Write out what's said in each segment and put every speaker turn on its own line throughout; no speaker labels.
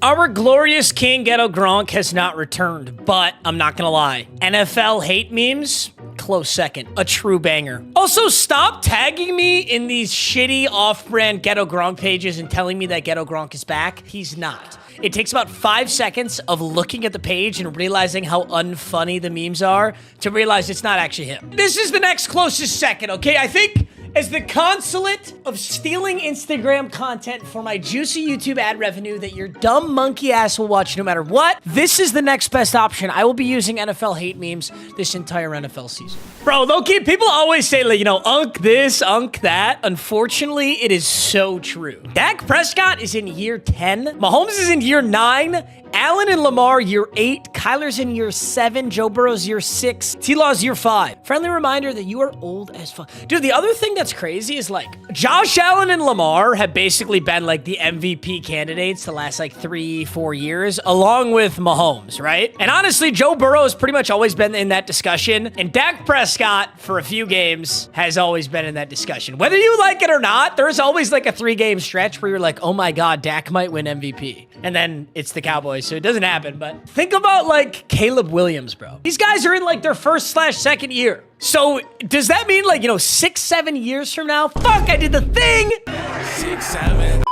Our glorious king, Ghetto Grunk, has not returned, but I'm not gonna lie. NFL hate memes, close second. A true banger. Also, stop tagging me in these shitty off-brand Ghetto Grunk pages and telling me that Ghetto Grunk is back. He's not. It takes about 5 seconds of looking at the page and realizing how unfunny the memes are to realize it's not actually him. This is the next closest second, okay? I think as the consulate of stealing Instagram content for my juicy YouTube ad revenue that your dumb monkey ass will watch no matter what, this is the next best option. I will be using NFL hate memes this entire NFL season. Bro, low-key, people always say, like, you know, unk this, unk that. Unfortunately, it is so true. Dak Prescott is in year 10. Mahomes is in year 9. Allen and Lamar, year 8. Kyler's in year 7. Joe Burrow's year 6. T-Law's year 5. Friendly reminder that you are old as fuck. Dude, the other thing that's crazy is, like, Josh Allen and Lamar have basically been, like, the MVP candidates the last, like, 3-4 years, along with Mahomes, right? And honestly, Joe Burrow has pretty much always been in that discussion, and Dak Prescott, for a few games, has always been in that discussion. Whether you like it or not, there's always, like, a 3-game stretch where you're like, oh my god, Dak might win MVP. And then it's the Cowboys, so it doesn't happen. But think about, like, Caleb Williams, bro. These guys are in, like, their 1st/2nd year. So does that mean, like, you know, 6-7 years from now? Fuck, I did the thing! 6-7.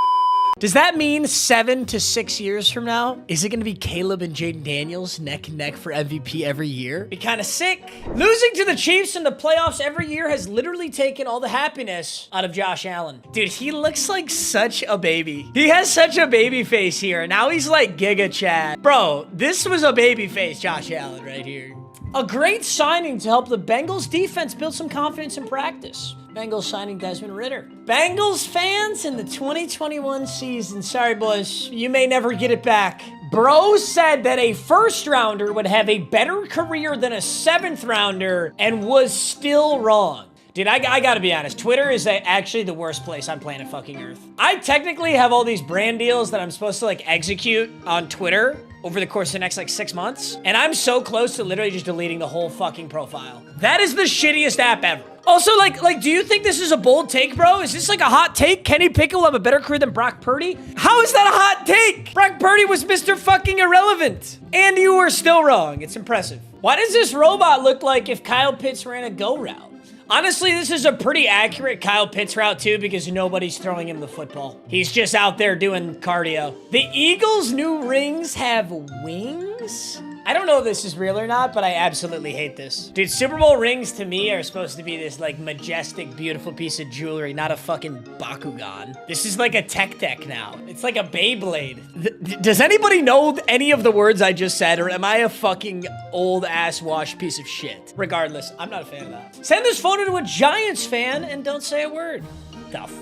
Does that mean 7 to 6 years from now? Is it gonna be Caleb and Jaden Daniels neck and neck for MVP every year? Be kind of sick. Losing to the Chiefs in the playoffs every year has literally taken all the happiness out of Josh Allen. Dude, he looks like such a baby. He has such a baby face here. Now he's like Giga Chad. Bro, this was a baby face Josh Allen right here. A great signing to help the Bengals defense build some confidence in practice. Bengals signing Desmond Ridder. Bengals fans in the 2021 season. Sorry, boys. You may never get it back. Bro said that a 1st rounder would have a better career than a 7th rounder and was still wrong. Dude, I gotta be honest. Twitter is actually the worst place on planet fucking Earth. I technically have all these brand deals that I'm supposed to, like, execute on Twitter over the course of the next, like, 6 months. And I'm so close to literally just deleting the whole fucking profile. That is the shittiest app ever. Also, like, do you think this is a bold take, bro? Is this like a hot take? Kenny Pickett will have a better career than Brock Purdy? How is that a hot take? Brock Purdy was Mr. fucking irrelevant. And you were still wrong. It's impressive. Why does this robot look like if Kyle Pitts ran a go route? Honestly, this is a pretty accurate Kyle Pitts route, too, because nobody's throwing him the football. He's just out there doing cardio. The Eagles' new rings have wings? I don't know if this is real or not, but I absolutely hate this. Dude, Super Bowl rings to me are supposed to be this, like, majestic, beautiful piece of jewelry, not a fucking Bakugan. This is like a tech deck now. It's like a Beyblade. Does anybody know any of the words I just said, or am I a fucking old-ass washed piece of shit? Regardless, I'm not a fan of that. Send this photo to a Giants fan and don't say a word. Tough.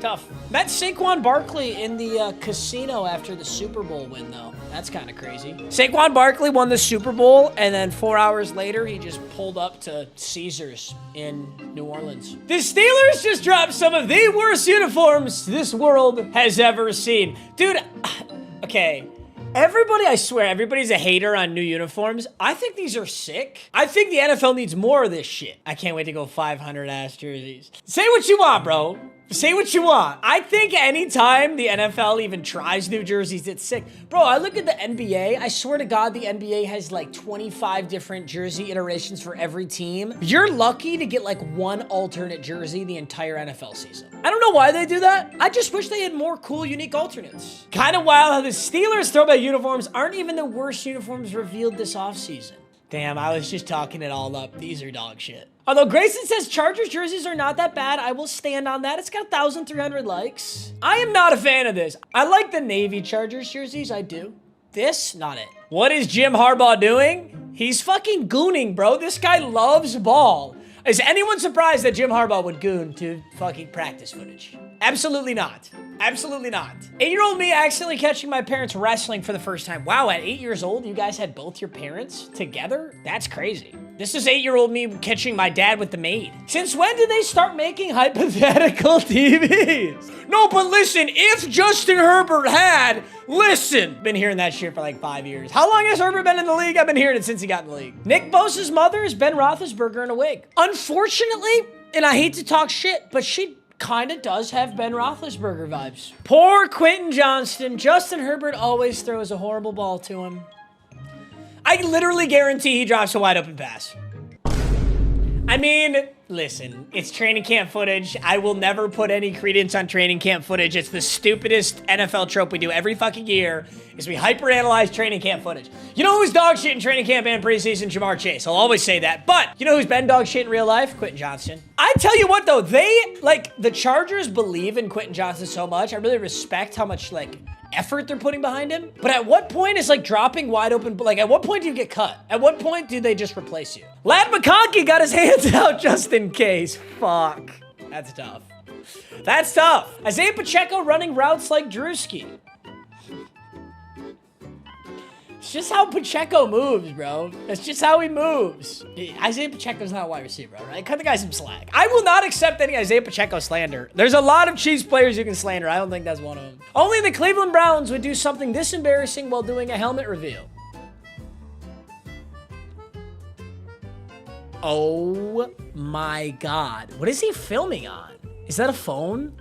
Tough. Met Saquon Barkley in the casino after the Super Bowl win, though. That's kind of crazy. Saquon Barkley won the Super Bowl, and then 4 hours later, he just pulled up to Caesars in New Orleans. The Steelers just dropped some of the worst uniforms this world has ever seen. Dude, okay. Everybody, I swear, everybody's a hater on new uniforms. I think these are sick. I think the NFL needs more of this shit. I can't wait to go 500-ass jerseys. Say what you want, bro. Say what you want. I think anytime the NFL even tries new jerseys, it's sick. Bro, I look at the NBA. I swear to God, the NBA has like 25 different jersey iterations for every team. You're lucky to get like one alternate jersey the entire NFL season. I don't know why they do that. I just wish they had more cool, unique alternates. Kind of wild how the Steelers throwback uniforms aren't even the worst uniforms revealed this offseason. Damn, I was just talking it all up. These are dog shit. Although Grayson says Chargers jerseys are not that bad, I will stand on that. It's got 1,300 likes. I am not a fan of this. I like the Navy Chargers jerseys, I do. This, not it. What is Jim Harbaugh doing? He's fucking gooning, bro. This guy loves ball. Is anyone surprised that Jim Harbaugh would goon to fucking practice footage? Absolutely not. Absolutely not. 8-year-old me accidentally catching my parents wrestling for the first time. Wow, at 8 years old, you guys had both your parents together? That's crazy. This is 8-year-old me catching my dad with the maid. Since when did they start making hypothetical TVs? No, but listen, if Justin Herbert had, listen. Been hearing that shit for like 5 years. How long has Herbert been in the league? I've been hearing it since he got in the league. Nick Bosa's mother is Ben Roethlisberger in a wig. Unfortunately, and I hate to talk shit, but she kind of does have Ben Roethlisberger vibes. Poor Quentin Johnston. Justin Herbert always throws a horrible ball to him. I literally guarantee he drops a wide open pass. I mean, listen, it's training camp footage. I will never put any credence on training camp footage. It's the stupidest NFL trope we do every fucking year is we hyperanalyze training camp footage. You know who's dog shit in training camp and preseason? Jamar Chase. I'll always say that. But you know who's been dog shit in real life? Quentin Johnston. I tell you what, though, the Chargers believe in Quentin Johnston so much. I really respect how much, effort they're putting behind him. But at what point is dropping wide open, at what point do you get cut? At what point do they just replace you? Ladd McConkey got his hands out just in case. Fuck. That's tough. That's tough. Isaiah Pacheco running routes like Drewski. It's just how Pacheco moves, bro. That's just how he moves. Isaiah Pacheco's not a wide receiver, all right? Cut the guy some slack. I will not accept any Isaiah Pacheco slander. There's a lot of Chiefs players you can slander. I don't think that's one of them. Only the Cleveland Browns would do something this embarrassing while doing a helmet reveal. Oh my God. What is he filming on? Is that a phone?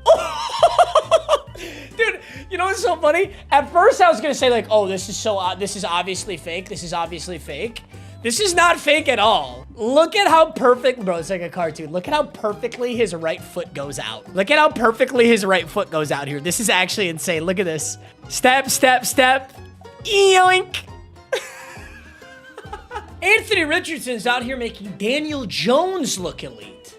Dude, you know what's so funny? At first I was gonna say oh, this is obviously fake. This is obviously fake. This is not fake at all. Look at how perfect, bro, it's like a cartoon. Look at how perfectly his right foot goes out. Look at how perfectly his right foot goes out here. This is actually insane. Look at this. Step, step, step. Yoink. Anthony Richardson's out here making Daniel Jones look elite.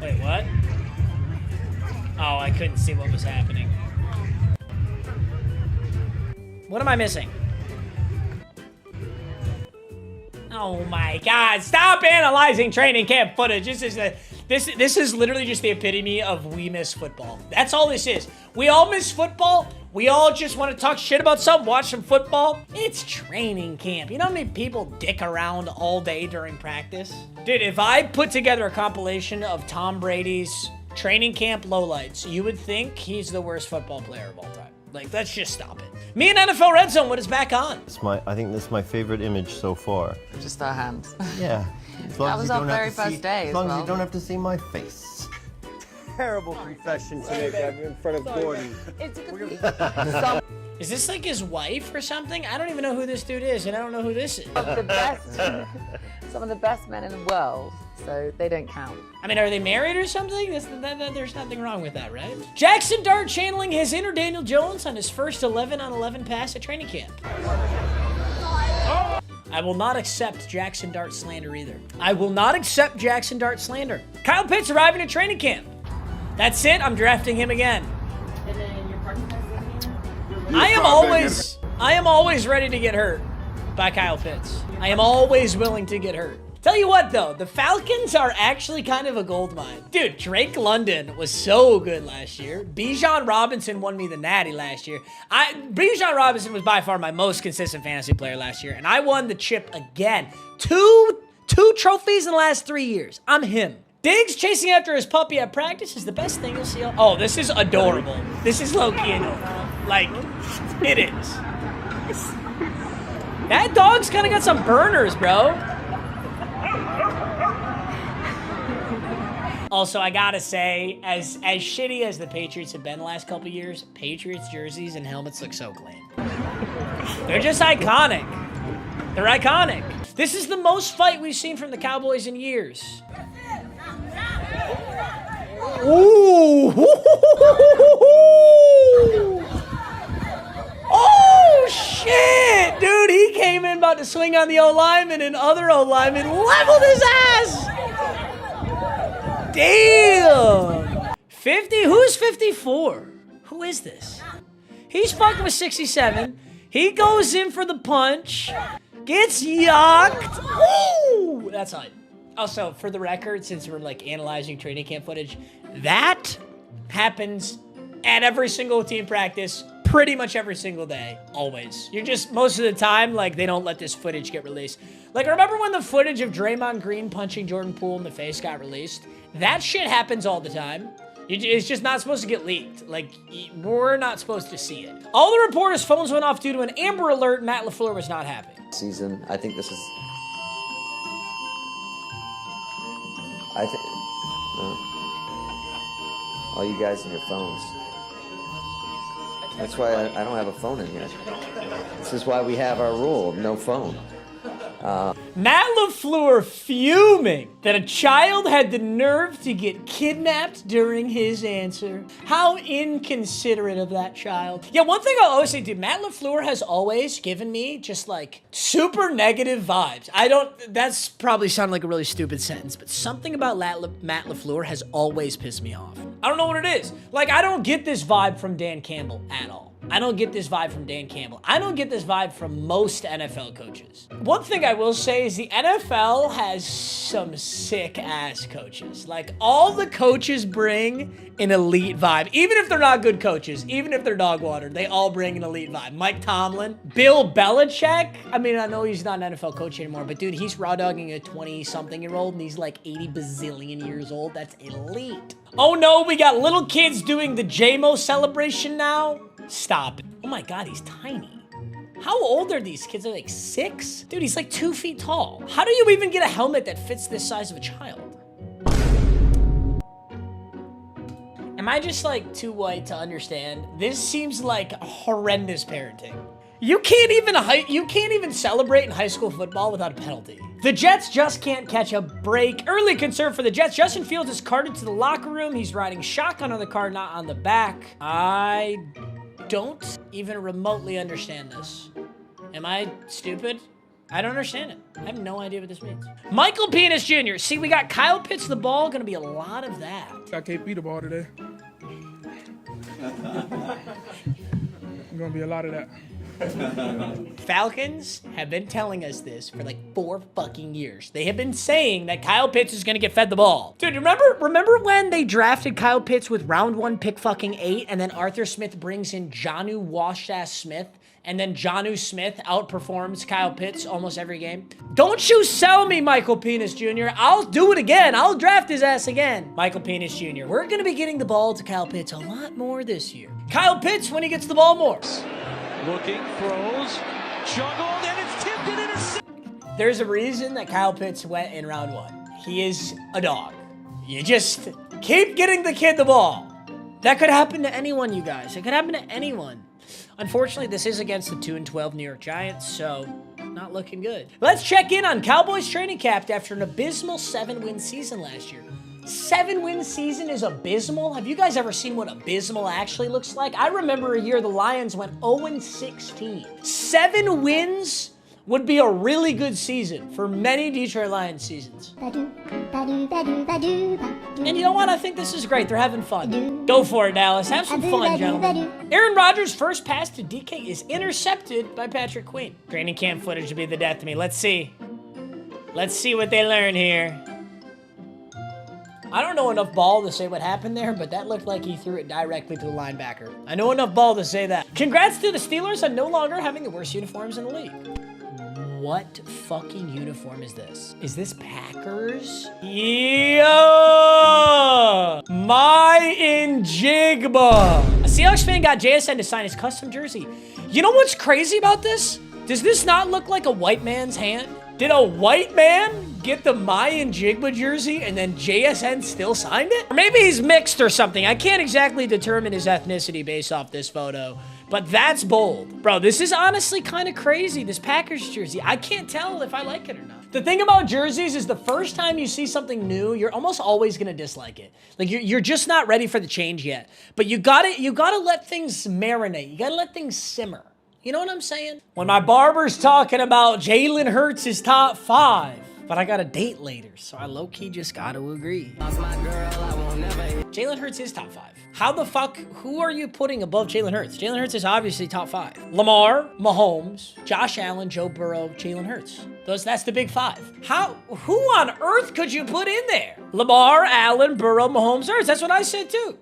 Wait, what? Oh, I couldn't see what was happening. What am I missing? Oh my God, stop analyzing training camp footage. This is literally just the epitome of we miss football. That's all this is. We all miss football. We all just want to talk shit about something, watch some football. It's training camp. You know how many people dick around all day during practice? Dude, if I put together a compilation of Tom Brady's training camp lowlights, you would think he's the worst football player of all time. Let's just stop it. Me and NFL Red Zone, what is back on?
I think this is my favorite image so far.
Just our hands.
Yeah.
That was our very first day
as long as you don't have to see my face.
Terrible confession to make in front of Gordon.
Is this his wife or something? I don't even know who this dude is, and I don't know who this is.
Some of the best men in the world, so they don't count.
I mean, are they married or something? There's nothing wrong with that, right? Jackson Dart channeling his inner Daniel Jones on his first 11-on-11 pass at training camp. I will not accept Jackson Dart slander either. I will not accept Jackson Dart slander. Kyle Pitts arriving at training camp. That's it. I'm drafting him again.
And then your parking pass.
I am always ready to get hurt by Kyle Pitts. I am always willing to get hurt. Tell you what, though, the Falcons are actually kind of a gold mine. Dude, Drake London was so good last year. Bijan Robinson won me the Natty last year. Bijan Robinson was by far my most consistent fantasy player last year, and I won the chip again. Two trophies in the last 3 years. I'm him. Diggs chasing after his puppy at practice is the best thing you'll see. Oh, this is adorable. This is low-key adorable. It is. That dog's kind of got some burners, bro. Also, I gotta say, as shitty as the Patriots have been the last couple years, Patriots jerseys and helmets look so clean. They're just iconic. They're iconic. This is the most fight we've seen from the Cowboys in years. Ooh. Oh, shit. Dude, he came in about to swing on the O-lineman, and other O-lineman leveled his ass. Damn. 50? Who's 54? Who is this? He's fucking with 67. He goes in for the punch. Gets yucked. Ooh. That's hype. Also, for the record, since we're analyzing training camp footage, that happens at every single team practice, pretty much every single day, always. You're just, most of the time, they don't let this footage get released. Remember when the footage of Draymond Green punching Jordan Poole in the face got released? That shit happens all the time. It's just not supposed to get leaked. We're not supposed to see it. All the reporters' phones went off due to an Amber Alert. Matt LaFleur was not happy.
Season, I think this is All you guys and your phones. That's why I don't have a phone in here. This is why we have our rule of no phone.
Matt LaFleur fuming that a child had the nerve to get kidnapped during his answer. How inconsiderate of that child. Yeah, one thing I'll always say, dude, Matt LaFleur has always given me just like super negative vibes. That's probably sounded like a really stupid sentence, but something about Matt LaFleur has always pissed me off. I don't know what it is. Like, I don't get this vibe from Dan Campbell at all. I don't get this vibe from Dan Campbell. I don't get this vibe from most NFL coaches. One thing I will say is the NFL has some sick-ass coaches. Like, all the coaches bring an elite vibe. Even if they're not good coaches, even if they're dog water, they all bring an elite vibe. Mike Tomlin, Bill Belichick. I mean, I know he's not an NFL coach anymore, but dude, he's raw-dogging a 20-something-year-old, and he's like 80 bazillion years old. That's elite. Oh no, we got little kids doing the JMO celebration now? Stop it. Oh my God, he's tiny. How old are these kids? They're like 6? Dude, he's like 2 feet tall. How do you even get a helmet that fits this size of a child? Am I just like too white to understand? This seems like horrendous parenting. You can't even celebrate in high school football without a penalty. The Jets just can't catch a break. Early concern for the Jets. Justin Fields is carted to the locker room. He's riding shotgun on the car, not on the back. I don't even remotely understand this. Am I stupid? I don't understand it. I have no idea what this means. Michael Penis Jr. See, we got Kyle Pitts the ball. Gonna be a lot of that.
I can't beat the ball today. Gonna be a lot of that.
Falcons have been telling us this for like 4 fucking years. They have been saying that Kyle Pitts is gonna get fed the ball. Dude, remember when they drafted Kyle Pitts with round 1 pick fucking 8, and then Arthur Smith brings in Jonnu Wash-ass Smith, and then Jonnu Smith outperforms Kyle Pitts almost every game? Don't you sell me, Michael Penis Jr. I'll do it again. I'll draft his ass again. Michael Penis Jr. We're gonna be getting the ball to Kyle Pitts a lot more this year. Kyle Pitts when he gets the ball more.
Looking, throws, juggled, and it's tipped and intercepted.
There's a reason that Kyle Pitts went in round 1. He is a dog. You just keep getting the kid the ball. That could happen to anyone, you guys. It could happen to anyone. Unfortunately, this is against the 2-12 New York Giants, so not looking good. Let's check in on Cowboys training camp after an abysmal 7-win season last year. 7-win season is abysmal? Have you guys ever seen what abysmal actually looks like? I remember a year the Lions went 0-16. 7 wins would be a really good season for many Detroit Lions seasons. And you know what? I think this is great. They're having fun. Go for it, Dallas. Have some fun, gentlemen. Aaron Rodgers' first pass to DK is intercepted by Patrick Queen. Training camp footage would be the death to me. Let's see. Let's see what they learn here. I don't know enough ball to say what happened there, but that looked like he threw it directly to the linebacker. I know enough ball to say that. Congrats to the Steelers on no longer having the worst uniforms in the league. What fucking uniform is this? Is this Packers? Yeah! My Njigba. A Seahawks fan got JSN to sign his custom jersey. You know what's crazy about this? Does this not look like a white man's hand? Did a white man get the Mayan Jigba jersey and then JSN still signed it? Or maybe he's mixed or something. I can't exactly determine his ethnicity based off this photo, but that's bold. Bro, this is honestly kind of crazy, this Packers jersey. I can't tell if I like it or not. The thing about jerseys is the first time you see something new, you're almost always gonna dislike it. Like you're just not ready for the change yet. But you gotta let things marinate. You gotta let things simmer. You know what I'm saying? When my barber's talking about Jalen Hurts is top 5, but I got a date later, so I low-key just gotta agree. Jalen Hurts is top 5. How the fuck, who are you putting above Jalen Hurts? Jalen Hurts is obviously top 5. Lamar, Mahomes, Josh Allen, Joe Burrow, Jalen Hurts. That's the big 5. Who on earth could you put in there? Lamar, Allen, Burrow, Mahomes, Hurts. That's what I said too.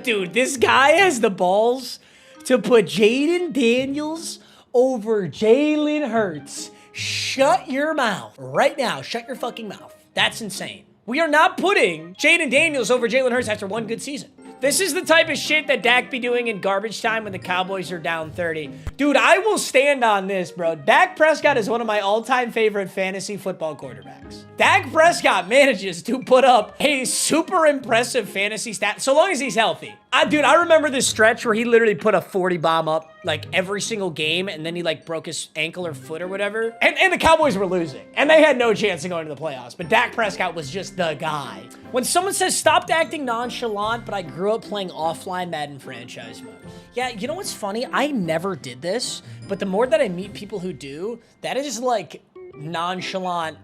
Dude, this guy has the balls to put Jaden Daniels over Jalen Hurts. Shut your mouth right now. Shut your fucking mouth. That's insane. We are not putting Jaden Daniels over Jalen Hurts after one good season. This is the type of shit that Dak be doing in garbage time when the Cowboys are down 30. Dude, I will stand on this, bro. Dak Prescott is one of my all-time favorite fantasy football quarterbacks. Dak Prescott manages to put up a super impressive fantasy stat, so long as he's healthy. Dude, I remember this stretch where he literally put a 40 bomb up like every single game, and then he like broke his ankle or foot or whatever. And the Cowboys were losing, and they had no chance of going to the playoffs, but Dak Prescott was just the guy. When someone says, stop acting nonchalant, but I grew up playing offline Madden franchise mode. Yeah, you know what's funny? I never did this, but the more that I meet people who do, that is like nonchalant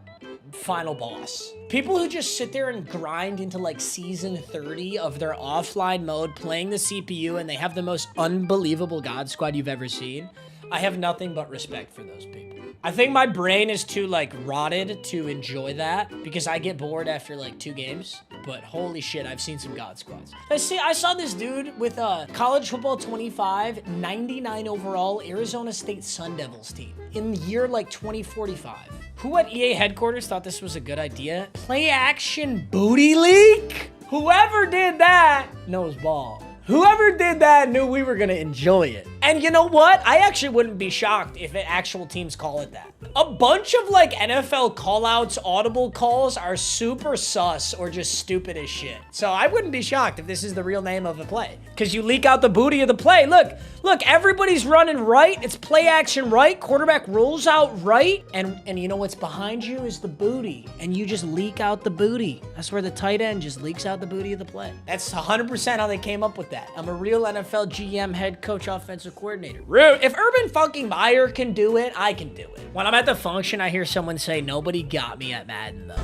final boss. People who just sit there and grind into like season 30 of their offline mode playing the CPU, and they have the most unbelievable God Squad you've ever seen. I have nothing but respect for those people. I think my brain is too like rotted to enjoy that because I get bored after like 2 games. But holy shit, I've seen some God Squads. I saw this dude with a college football 25, 99 overall Arizona State Sun Devils team in the year like 2045. Who at EA headquarters thought this was a good idea? Play action booty leak? Whoever did that knows ball. Whoever did that knew we were gonna enjoy it. And you know what? I actually wouldn't be shocked if actual teams call it that. A bunch of like NFL callouts, audible calls are super sus or just stupid as shit. So I wouldn't be shocked if this is the real name of a play. Because you leak out the booty of the play. Look, everybody's running right. It's play action right. Quarterback rolls out right. And you know what's behind you is the booty. And you just leak out the booty. That's where the tight end just leaks out the booty of the play. That's 100% how they came up with that. I'm a real NFL GM, head coach, offensive coordinator. If Urban fucking Meyer can do it, I can do it. When I'm at the function, I hear someone say, nobody got me at Madden, though.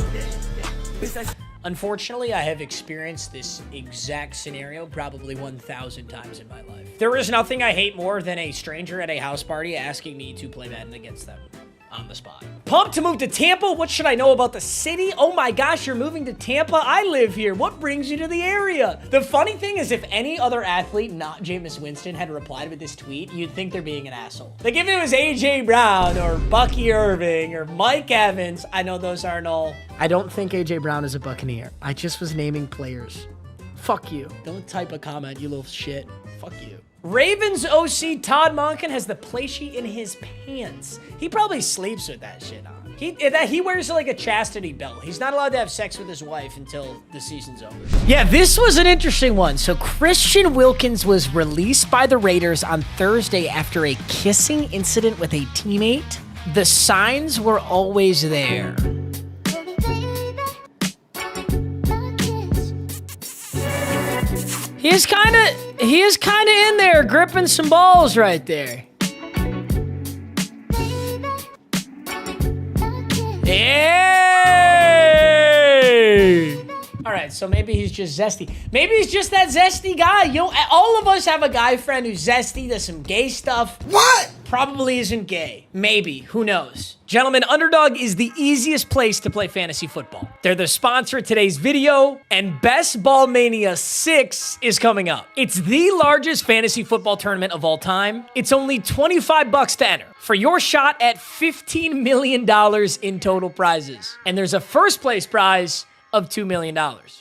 Unfortunately, I have experienced this exact scenario probably 1,000 times in my life. There is nothing I hate more than a stranger at a house party asking me to play Madden against them on the spot. Pumped to move to Tampa. What should I know about the city? Oh my gosh, you're moving to Tampa? I live here. What brings you to the area? The funny thing is, if any other athlete, not Jameis Winston, had replied with this tweet, you'd think they're being an asshole. Like if it was AJ Brown or Bucky Irving or Mike Evans, I know those aren't all. I don't think AJ Brown is a Buccaneer. I just was naming players. Fuck you. Don't type a comment, you little shit. Fuck you. Ravens OC Todd Monken has the play sheet in his pants. He probably sleeps with that shit on. He wears like a chastity belt. He's not allowed to have sex with his wife until the season's over. Yeah, this was an interesting one. So Christian Wilkins was released by the Raiders on Thursday after a kissing incident with a teammate. The signs were always there. He is kind of in there, gripping some balls right there. Hey! All right, so maybe he's just zesty. Maybe he's just that zesty guy. You know, all of us have a guy friend who's zesty, does some gay stuff. What? Probably isn't gay. Maybe, who knows? Gentlemen, Underdog is the easiest place to play fantasy football. They're the sponsor of today's video, and Best Ball Mania 6 is coming up. It's the largest fantasy football tournament of all time. It's only $25 to enter for your shot at $15 million in total prizes. And there's a first place prize of $2 million.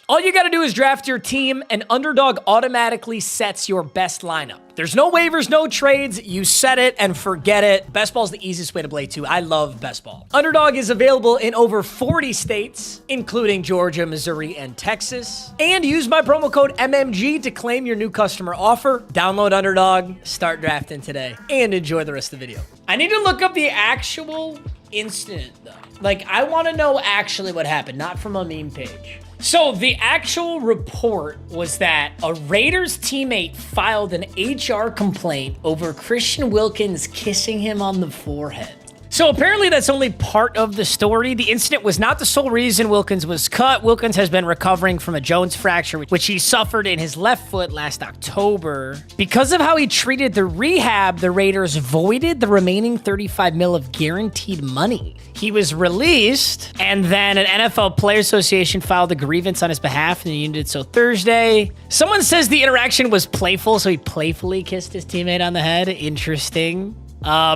All you gotta do is draft your team, and Underdog automatically sets your best lineup. There's no waivers, no trades. You set it and forget it. Best Ball is the easiest way to play too. I love Best Ball. Underdog is available in over 40 states, including Georgia, Missouri, and Texas. And use my promo code MMG to claim your new customer offer. Download Underdog, start drafting today, and enjoy the rest of the video. I need to look up the actual incident though. Like, I want to know actually what happened, not from a meme page. So the actual report was that a Raiders teammate filed an HR complaint over Christian Wilkins kissing him on the forehead. So apparently that's only part of the story. The incident was not the sole reason Wilkins was cut. Wilkins has been recovering from a Jones fracture, which he suffered in his left foot last October. Because of how he treated the rehab, the Raiders voided the remaining $35 million of guaranteed money. He was released, and then an NFL Players Association filed a grievance on his behalf, and the union did so Thursday. Someone says the interaction was playful, so he playfully kissed his teammate on the head. Interesting.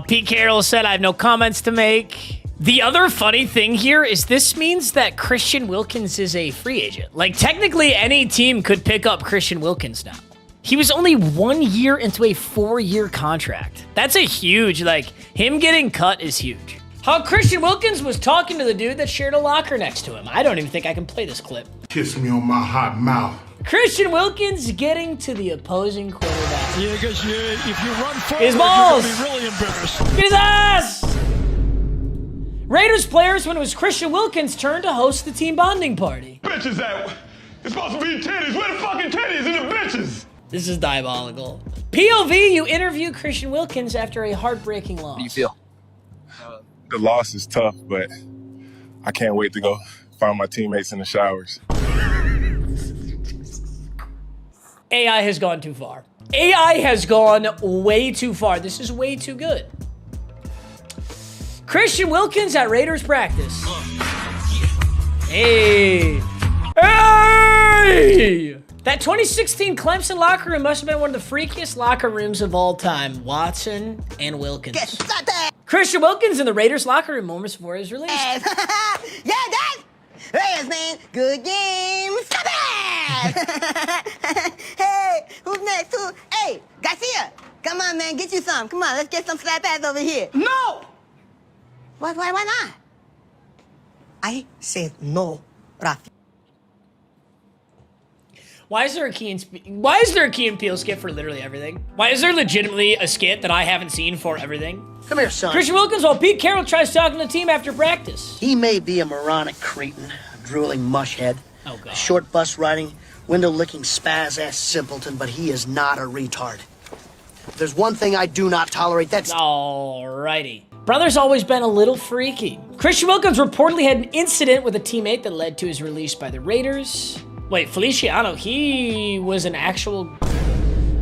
Pete Carroll said, I have no comments to make. The other funny thing here is this means that Christian Wilkins is a free agent. Like, technically, any team could pick up Christian Wilkins now. He was only 1 year into a 4-year contract. That's a huge, like, him getting cut is huge. How Christian Wilkins was talking to the dude that shared a locker next to him. I don't even think I can play this clip.
Kiss me on my hot mouth.
Christian Wilkins getting to the opposing quarterback.
Yeah, because if you run forward,
His balls!
you're going to be really embarrassed.
Get his ass! Raiders players when it was Christian Wilkins' turn to host the team bonding party.
Bitches at? It's supposed to be titties. Where the fucking titties and the bitches?
This is diabolical. POV, you interview Christian Wilkins after a heartbreaking loss.
How do you feel?
The loss is tough, but I can't wait to go find my teammates in the showers.
AI has gone too far. AI has gone way too far. This is way too good. Christian Wilkins at Raiders practice. Hey. Hey! That 2016 Clemson locker room must have been one of the freakiest locker rooms of all time. Watson and Wilkins. Christian Wilkins in the Raiders locker room moments before his release.
Yeah, that Raiders, man. Good game. Stop it! Hey, who's next? Hey, Garcia. Come on, man. Get you some. Come on, let's get some slap ass over here. No! Why not? I said no, Rafi.
Why is there a Key and Peele skit for literally everything? Why is there legitimately a skit that I haven't seen for everything?
Come here, son.
Christian Wilkins, while Pete Carroll tries talking to the team after practice.
He may be a moronic cretin, a drooling mushhead,
Oh, God.
a short bus riding, window-licking spaz-ass simpleton, but he is not a retard. If there's one thing I do not tolerate, that's...
Alrighty. Brother's always been a little freaky. Christian Wilkins reportedly had an incident with a teammate that led to his release by the Raiders. Wait, Feliciano, he was an actual...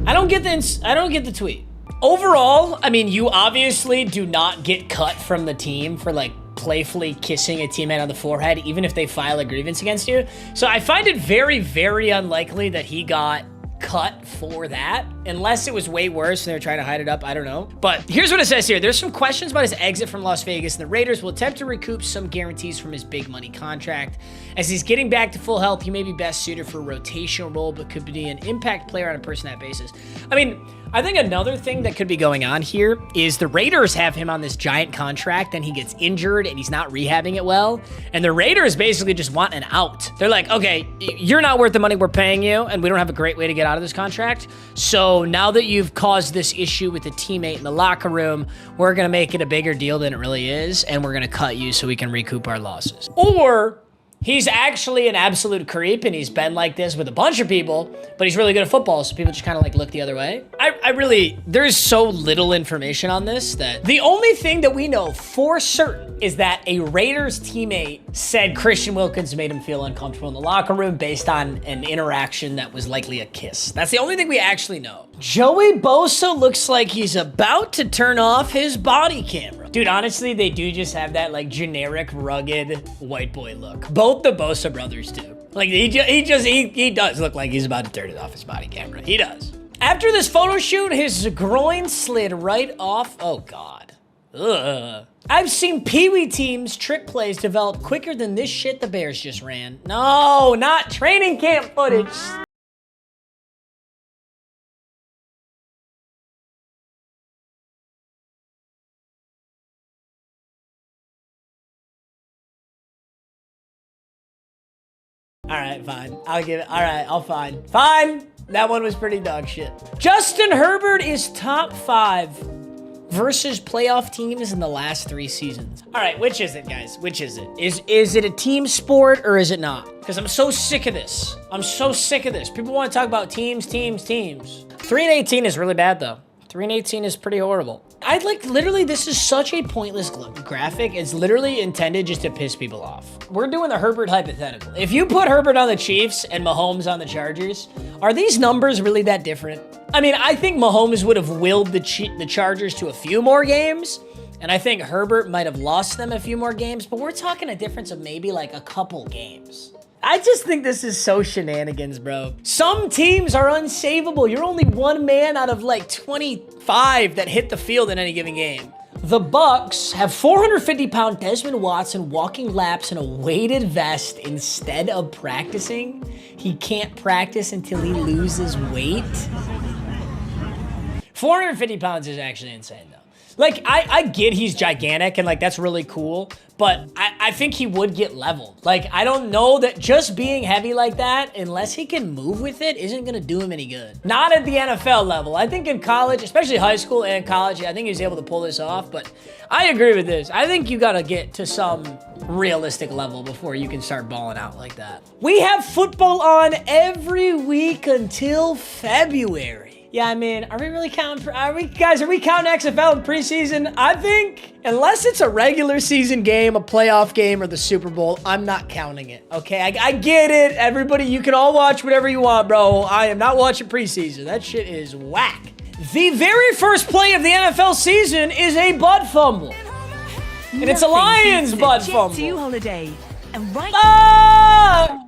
I don't get the tweet. Overall, I mean, you obviously do not get cut from the team for, like, playfully kissing a teammate on the forehead, even if they file a grievance against you. So I find it very, very unlikely that he got cut for that, unless it was way worse and they're trying to hide it up. I don't know. But here's what it says here. There's some questions about his exit from Las Vegas, and the Raiders will attempt to recoup some guarantees from his big money contract. As he's getting back to full health, he may be best suited for a rotational role, but could be an impact player on a per-snap basis. I mean, I think another thing that could be going on here is the Raiders have him on this giant contract, and he gets injured and he's not rehabbing it well. And the Raiders basically just want an out. They're like, okay, you're not worth the money we're paying you, and we don't have a great way to get out of this contract. So now that you've caused this issue with a teammate in the locker room, we're going to make it a bigger deal than it really is, and we're going to cut you so we can recoup our losses. Or he's actually an absolute creep, and he's been like this with a bunch of people, but he's really good at football, so people just kind of like look the other way. There's so little information on this that the only thing that we know for certain is that a Raiders teammate said Christian Wilkins made him feel uncomfortable in the locker room based on an interaction that was likely a kiss. That's the only thing we actually know. Joey Bosa looks like he's about to turn off his body camera. Dude, honestly, they do just have that like generic, rugged white boy look. Both the Bosa brothers do. Like he does look like he's about to turn it off his body camera. He does. After this photo shoot, his groin slid right off. Oh God. Ugh. I've seen Pee-wee teams' trick plays develop quicker than this shit the Bears just ran. No, not training camp footage. All right, fine. I'll give it. All right, I'll fine. Fine. That one was pretty dog shit. Justin Herbert is top 5 versus playoff teams in the last 3 seasons. All right, which is it, guys? Which is it? Is it a team sport or is it not? Because I'm so sick of this. I'm so sick of this. People want to talk about teams. 3-18 is really bad, though. 3-18 is pretty horrible. Literally, this is such a pointless graphic. It's literally intended just to piss people off. We're doing the Herbert hypothetical. If you put Herbert on the Chiefs and Mahomes on the Chargers, are these numbers really that different? I mean, I think Mahomes would have willed the Chargers to a few more games, and I think Herbert might have lost them a few more games, but we're talking a difference of maybe like a couple games. I just think this is so shenanigans, bro. Some teams are unsavable. You're only one man out of like 25 that hit the field in any given game. The Bucks have 450-pound Desmond Watson walking laps in a weighted vest instead of practicing. He can't practice until he loses weight. 450 pounds is actually insane, though. Like, I get he's gigantic and, like, that's really cool, but I think he would get leveled. Like, I don't know that just being heavy like that, unless he can move with it, isn't going to do him any good. Not at the NFL level. I think in college, especially high school and college, I think he was able to pull this off, but I agree with this. I think you got to get to some realistic level before you can start balling out like that. We have football on every week until February. Yeah, I mean, are we really counting? Are we counting XFL in preseason? I think, unless it's a regular season game, a playoff game, or the Super Bowl, I'm not counting it, okay? I get it. Everybody, you can all watch whatever you want, bro. I am not watching preseason. That shit is whack. The very first play of the NFL season is a butt fumble. And it's a Lions butt fumble.
Holiday. And right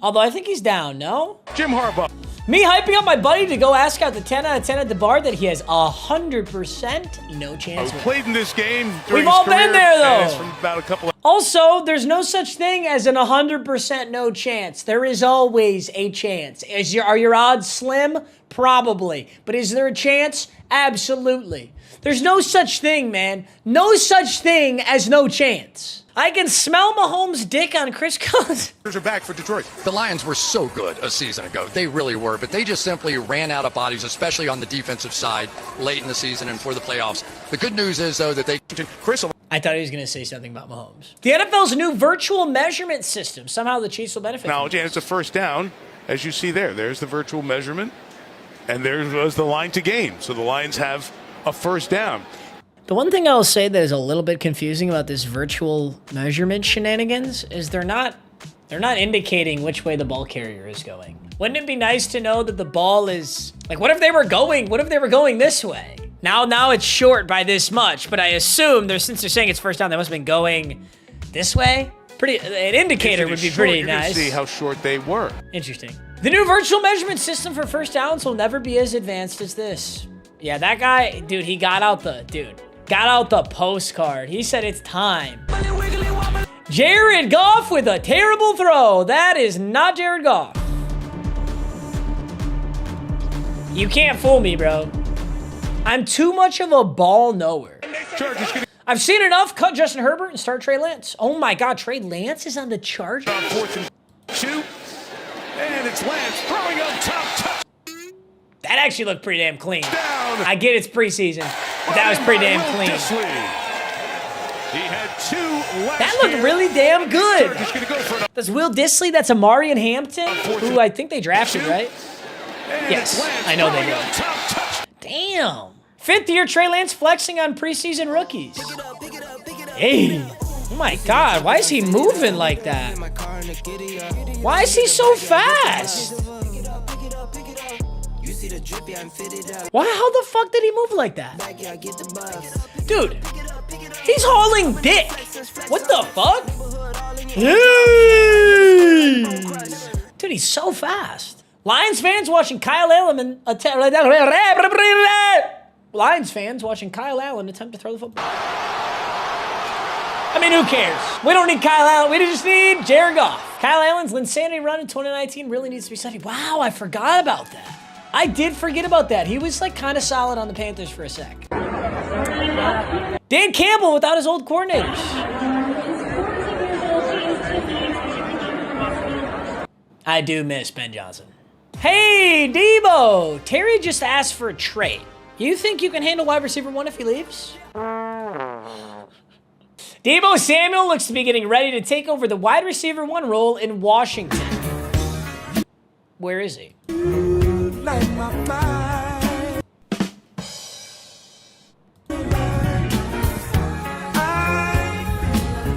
Although I think he's down, no?
Jim Harbaugh.
Me hyping up my buddy to go ask out the 10 out of 10 at the bar that he has 100% no chance with.
Played in this game.
We've all been there, though.
From about a couple of
Also, there's no such thing as an 100% no chance. There is always a chance. Are your odds slim? Probably. But is there a chance? Absolutely. There's no such thing, man. No such thing as no chance. I can smell Mahomes' dick on Chris Cousins.
are back for Detroit.
The Lions were so good a season ago. They really were, but they just simply ran out of bodies, especially on the defensive side late in the season and for the playoffs. The good news is, though, that they...
I thought he was going to say something about Mahomes. The NFL's new virtual measurement system. Somehow the Chiefs will benefit.
Now, Jan, it's a first down, as you see there. There's the virtual measurement, and there was the line to gain. So the Lions have a first down.
The one thing I'll say that is a little bit confusing about this virtual measurement shenanigans is they're not indicating which way the ball carrier is going. Wouldn't it be nice to know that the ball is like, what if they were going this way? Now it's short by this much, but I assume since they're saying it's first down, they must have been going this way. An indicator would be pretty nice.
See how short they were.
Interesting. The new virtual measurement system for first downs will never be as advanced as this. Yeah, that guy, dude, he got out the postcard. He said it's time. Jared Goff with a terrible throw. That is not Jared Goff. You can't fool me, bro. I'm too much of a ball knower. I've seen enough. Cut Justin Herbert and start Trey Lance. Oh my God, Trey Lance is on the Chargers.
4th and 2, and it's Lance throwing up top.
That actually looked pretty damn clean. I get it's preseason, but that was pretty damn clean.
He had 2 last
That looked really damn good. That's Will Dissly. That's Amarian Hampton, who I think they drafted, right? Yes, I know they did. Damn. 5th year Trey Lance flexing on preseason rookies. Hey. Oh my God, why is he moving like that? Why is he so fast? How the fuck did he move like that? Dude, he's hauling dick. What the fuck? Dude, he's so fast. Lions fans watching Kyle Allen attempt to throw the football. I mean, who cares? We don't need Kyle Allen. We just need Jared Goff. Kyle Allen's Linsanity run in 2019 really needs to be studied. Wow, I forgot about that. I did forget about that. He was like kind of solid on the Panthers for a sec. Dan Campbell without his old coordinators. I do miss Ben Johnson. Hey, Deebo. Terry just asked for a trade. You think you can handle wide receiver 1 if he leaves? Deebo Samuel looks to be getting ready to take over the wide receiver 1 role in Washington. Where is he?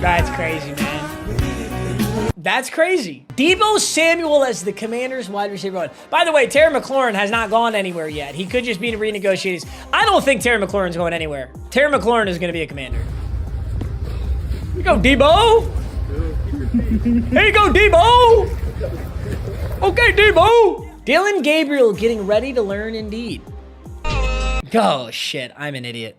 That's crazy, man. That's crazy. Deebo Samuel as the Commanders wide receiver 1. By the way, Terry McLaurin has not gone anywhere yet. He could just be renegotiated. I don't think Terry McLaurin's going anywhere. Terry McLaurin is going to be a Commander. Here you go, Deebo. Here you go, Deebo. Okay, Deebo. Dylan Gabriel getting ready to learn Indeed. Oh, shit. I'm an idiot.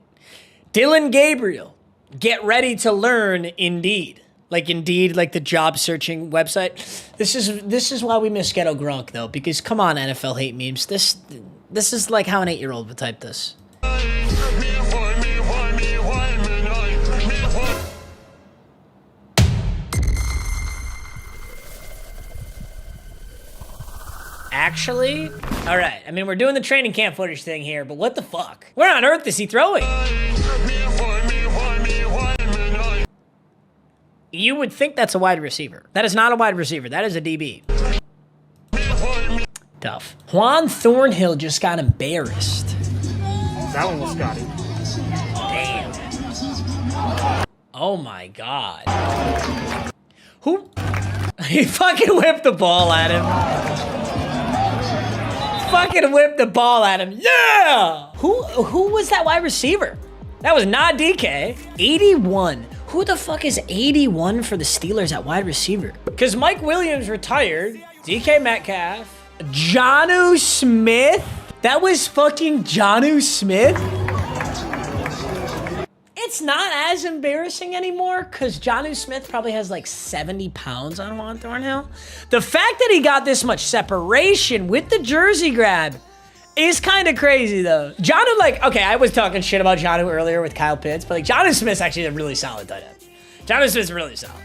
Dylan Gabriel Get ready to learn Indeed. Like Indeed, like the job searching website. This is why we miss Ghetto Grunk though, because come on, NFL hate memes. This is like how an 8-year-old would type this. Actually, all right. I mean, we're doing the training camp footage thing here, but what the fuck? Where on earth is he throwing? You would think that's a wide receiver. That is not a wide receiver. That is a DB. Tough. Juan Thornhill just got embarrassed.
That one was Scotty.
Damn. Oh my God. Who? He fucking whipped the ball at him. Fucking whipped the ball at him. Yeah! Who was that wide receiver? That was not DK. 81. Who the fuck is 81 for the Steelers at wide receiver? Because Mike Williams retired. DK Metcalf. Jonnu Smith? That was fucking Jonnu Smith? It's not as embarrassing anymore because Jonnu Smith probably has like 70 pounds on Juan Thornhill. The fact that he got this much separation with the jersey grab is kind of crazy though. Jonnu, like, okay, I was talking shit about Jonnu earlier with Kyle Pitts, but like Jonnu Smith's actually a really solid tight end. Jonnu Smith's really solid.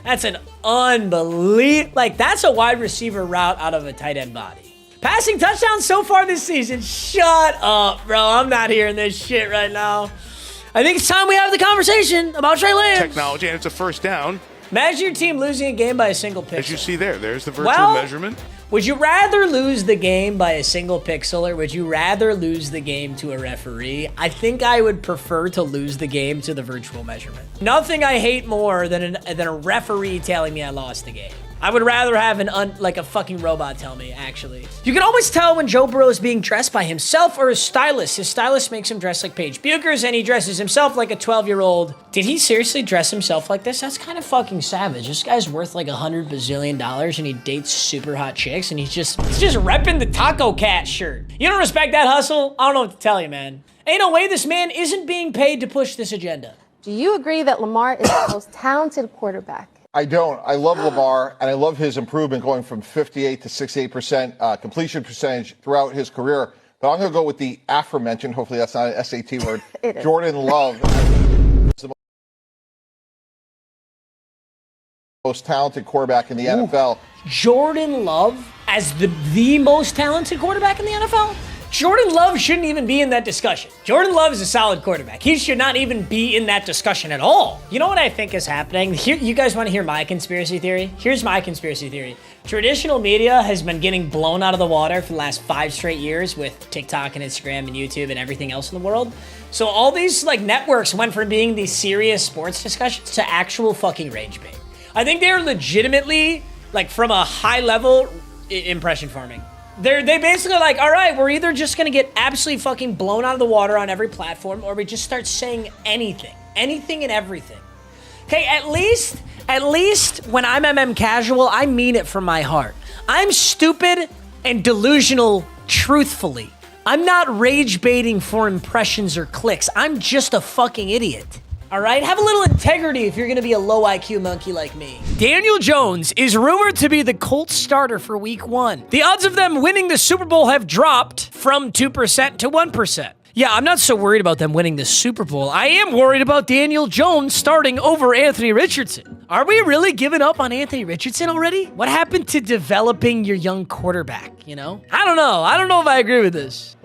That's an unbelievable, like that's a wide receiver route out of a tight end body. Passing touchdowns so far this season. Shut up, bro. I'm not hearing this shit right now. I think it's time we have the conversation about Trey Lance.
Technology, and it's a first down.
Imagine your team losing a game by a single pixel.
As you see there's the virtual measurement.
Would you rather lose the game by a single pixel or would you rather lose the game to a referee? I think I would prefer to lose the game to the virtual measurement. Nothing I hate more than a referee telling me I lost the game. I would rather have like a fucking robot tell me, actually. You can always tell when Joe Burrow is being dressed by himself or his stylist. His stylist makes him dress like Paige Buchers and he dresses himself like a 12-year-old. Did he seriously dress himself like this? That's kind of fucking savage. This guy's worth like $100 bazillion and he dates super hot chicks and he's just repping the Taco Cat shirt. You don't respect that hustle? I don't know what to tell you, man. Ain't no way this man isn't being paid to push this agenda.
Do you agree that Lamar is the most talented quarterback?
I don't. I love Lamar, and I love his improvement going from 58 to 68% completion percentage throughout his career. But I'm going to go with the aforementioned, hopefully that's not an SAT word, Jordan Love. The most talented quarterback in the NFL.
Jordan Love as the most talented quarterback in the NFL? Jordan Love shouldn't even be in that discussion. Jordan Love is a solid quarterback. He should not even be in that discussion at all. You know what I think is happening? Here, you guys want to hear my conspiracy theory? Here's my conspiracy theory. Traditional media has been getting blown out of the water for the last 5 straight years with TikTok and Instagram and YouTube and everything else in the world. So all these like networks went from being these serious sports discussions to actual fucking rage bait. I think they're legitimately, like from a high level, impression farming. They basically like, all right, we're either just gonna get absolutely fucking blown out of the water on every platform, or we just start saying anything and everything. Okay, at least when I'm MM casual, I mean it from my heart. I'm stupid and delusional truthfully. I'm not rage baiting for impressions or clicks. I'm just a fucking idiot. All right, have a little integrity if you're gonna be a low IQ monkey like me. Daniel Jones is rumored to be the Colts starter for week 1. The odds of them winning the Super Bowl have dropped from 2% to 1%. Yeah, I'm not so worried about them winning the Super Bowl. I am worried about Daniel Jones starting over Anthony Richardson. Are we really giving up on Anthony Richardson already? What happened to developing your young quarterback, you know? I don't know. I don't know if I agree with this.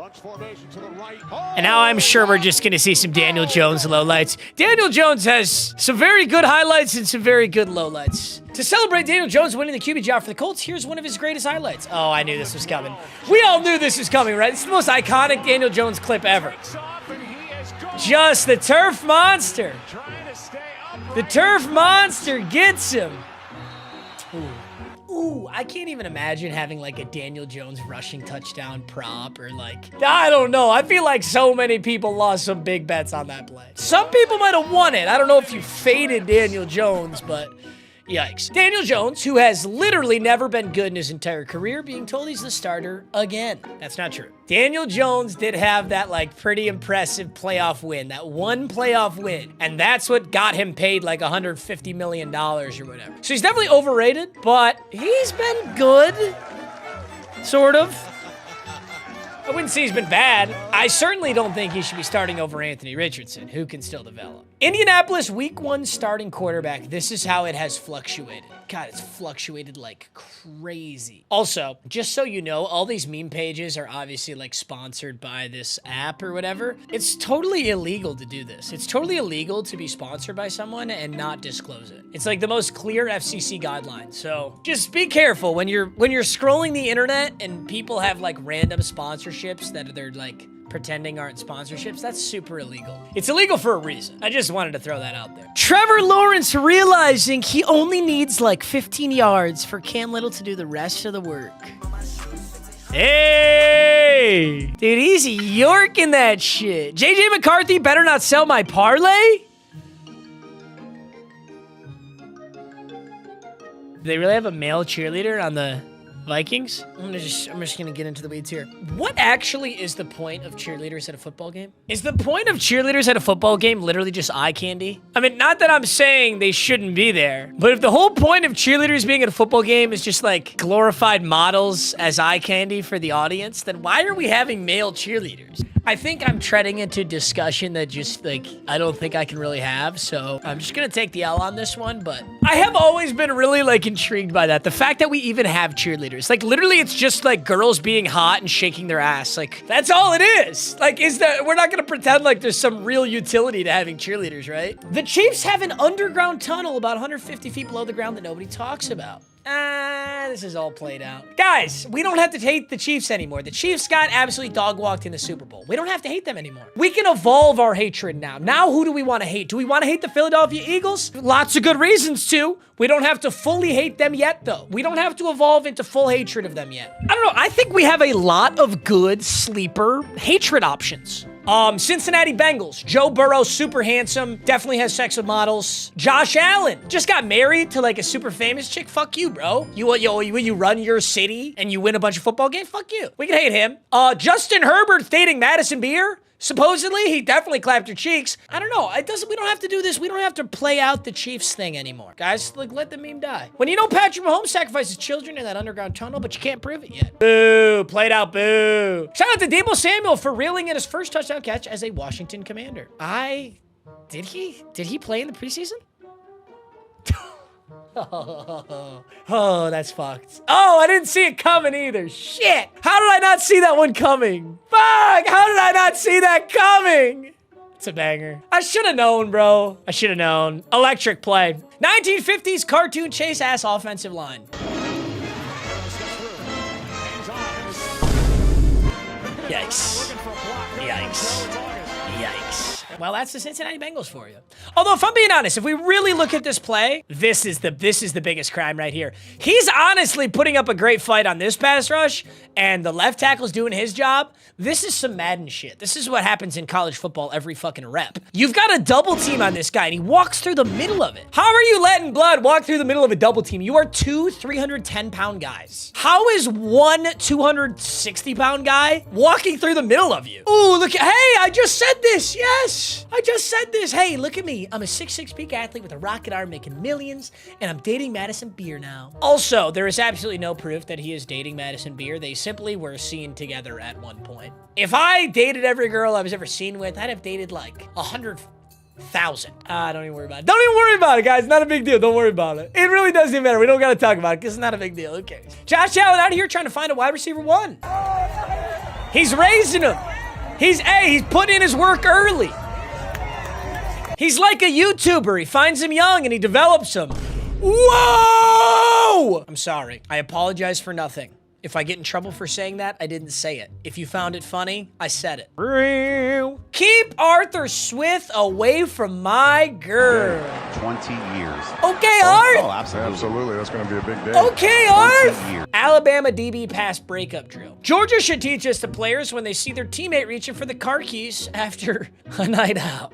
And now I'm sure we're just going to see some Daniel Jones lowlights. Daniel Jones has some very good highlights and some very good lowlights. To celebrate Daniel Jones winning the QB job for the Colts, here's one of his greatest highlights. Oh, I knew this was coming. We all knew this was coming, right? It's the most iconic Daniel Jones clip ever. Just the turf monster. The turf monster gets him. Ooh, I can't even imagine having like a Daniel Jones rushing touchdown prop or like, I don't know. I feel like so many people lost some big bets on that play. Some people might have won it. I don't know if you faded Daniel Jones, but Yikes. Daniel Jones, who has literally never been good in his entire career, being told he's the starter again. That's not true. Daniel Jones did have that like pretty impressive playoff win, that one playoff win, and that's what got him paid like $150 million or whatever. So he's definitely overrated, but he's been good, sort of. I wouldn't say he's been bad. I certainly don't think he should be starting over Anthony Richardson, who can still develop. Indianapolis week 1 starting quarterback. This is how it has fluctuated. God, it's fluctuated like crazy. Also, just so you know, all these meme pages are obviously like sponsored by this app or whatever. It's totally illegal to do this. It's totally illegal to be sponsored by someone and not disclose it. It's like the most clear FCC guideline. So just be careful when you're scrolling the internet and people have like random sponsorships that they're like pretending aren't sponsorships. That's super illegal. It's illegal for a reason. I just wanted to throw that out there. Trevor Lawrence realizing he only needs like 15 yards for Cam Little to do the rest of the work. Hey! Dude, he's yorking that shit. JJ McCarthy better not sell my parlay? Do they really have a male cheerleader on the Vikings? I'm just gonna get into the weeds here. What actually is the point of cheerleaders at a football game? Is the point of cheerleaders at a football game literally just eye candy? I mean, not that I'm saying they shouldn't be there, but if the whole point of cheerleaders being at a football game is just like glorified models as eye candy for the audience, then why are we having male cheerleaders? I think I'm treading into discussion that just like, I don't think I can really have. So I'm just gonna take the L on this one, but I have always been really like intrigued by that. The fact that we even have cheerleaders, like literally it's just like girls being hot and shaking their ass. Like that's all it is. Like we're not gonna pretend like there's some real utility to having cheerleaders, right? The Chiefs have an underground tunnel about 150 feet below the ground that nobody talks about. This is all played out. Guys, we don't have to hate the Chiefs anymore. The Chiefs got absolutely dog-walked in the Super Bowl. We don't have to hate them anymore. We can evolve our hatred now. Now, who do we want to hate? Do we want to hate the Philadelphia Eagles? Lots of good reasons to. We don't have to fully hate them yet, though. We don't have to evolve into full hatred of them yet. I don't know. I think we have a lot of good sleeper hatred options. Cincinnati Bengals. Joe Burrow, super handsome, definitely has sex with models. Josh Allen just got married to like a super famous chick. Fuck you, bro. You run your city and you win a bunch of football games. Fuck you. We can hate him. Justin Herbert dating Madison Beer. Supposedly, he definitely clapped her cheeks. I don't know. We don't have to do this. We don't have to play out the Chiefs thing anymore. Guys, like, let the meme die. When you know Patrick Mahomes sacrifices children in that underground tunnel, but you can't prove it yet. Boo. Played out, boo. Shout out to Deebo Samuel for reeling in his first touchdown catch as a Washington Commander. Did he play in the preseason? Oh, that's fucked. Oh, I didn't see it coming either. Shit. How did I not see that one coming? Fuck. How did I not see that coming? It's a banger. I should have known, bro. I should have known. Electric play. 1950s cartoon chase ass offensive line. Yikes. Yikes. Yikes. Well, that's the Cincinnati Bengals for you. Although, if I'm being honest, if we really look at this play, this is the biggest crime right here. He's honestly putting up a great fight on this pass rush, and the left tackle's doing his job. This is some Madden shit. This is what happens in college football every fucking rep. You've got a double team on this guy, and he walks through the middle of it. How are you letting blood walk through the middle of a double team? You are two 310-pound guys. How is one 260-pound guy walking through the middle of you? Ooh, look, hey, I just said this, yes. I just said this. Hey, look at me. I'm a 6'6" peak athlete with a rocket arm making millions, and I'm dating Madison Beer now. Also, there is absolutely no proof that he is dating Madison Beer. They simply were seen together at one point. If I dated every girl I was ever seen with, I'd have dated like 100,000. Don't even worry about it. Don't even worry about it, guys. Not a big deal. Don't worry about it. It really doesn't even matter. We don't got to talk about it because it's not a big deal. Who cares? Josh Allen out here trying to find a wide receiver one. He's raising him. He's putting in his work early. He's like a YouTuber. He finds him young and he develops him. Whoa! I'm sorry. I apologize for nothing. If I get in trouble for saying that, I didn't say it. If you found it funny, I said it. Keep Arthur Smith away from my girl.
20 years.
Okay, Art.
Oh, absolutely. That's going to be a big day.
Okay, Art. Alabama DB pass breakup drill. Georgia should teach us the players when they see their teammate reaching for the car keys after a night out.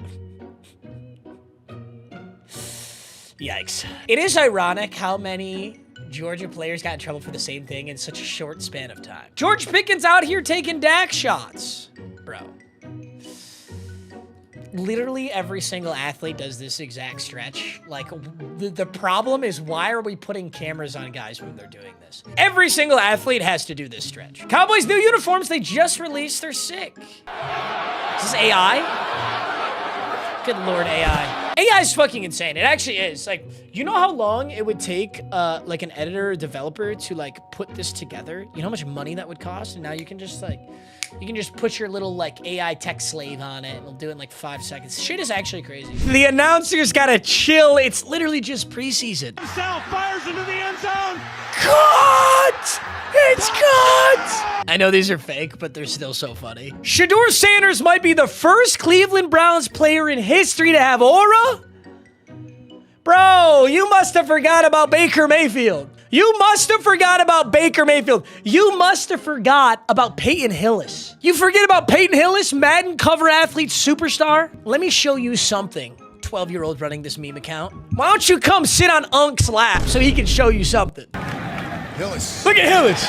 Yikes. It is ironic how many Georgia players got in trouble for the same thing in such a short span of time. George Pickens out here taking Dak shots. Bro. Literally every single athlete does this exact stretch. Like, the problem is, why are we putting cameras on guys when they're doing this? Every single athlete has to do this stretch. Cowboys' new uniforms, they just released. They're sick. Is this AI? Good Lord, AI. AI is fucking insane. It actually is. Like, you know how long it would take, like, an editor or developer to, like, put this together? You know how much money that would cost? And now you can just, like, you can just put your little, like, AI tech slave on it, and it'll do it in, like, 5 seconds. Shit is actually crazy. The announcers gotta chill. It's literally just preseason.
South fires into the end zone.
Cut! It's cut! I know these are fake, but they're still so funny. Shedeur Sanders might be the first Cleveland Browns player in history to have aura? Bro, you must have forgot about Baker Mayfield. You must have forgot about Baker Mayfield. You must have forgot about Peyton Hillis. You forget about Peyton Hillis, Madden cover athlete superstar? Let me show you something. 12-year-old running this meme account. Why don't you come sit on Unk's lap so he can show you something?
Hillis.
Look at Hillis.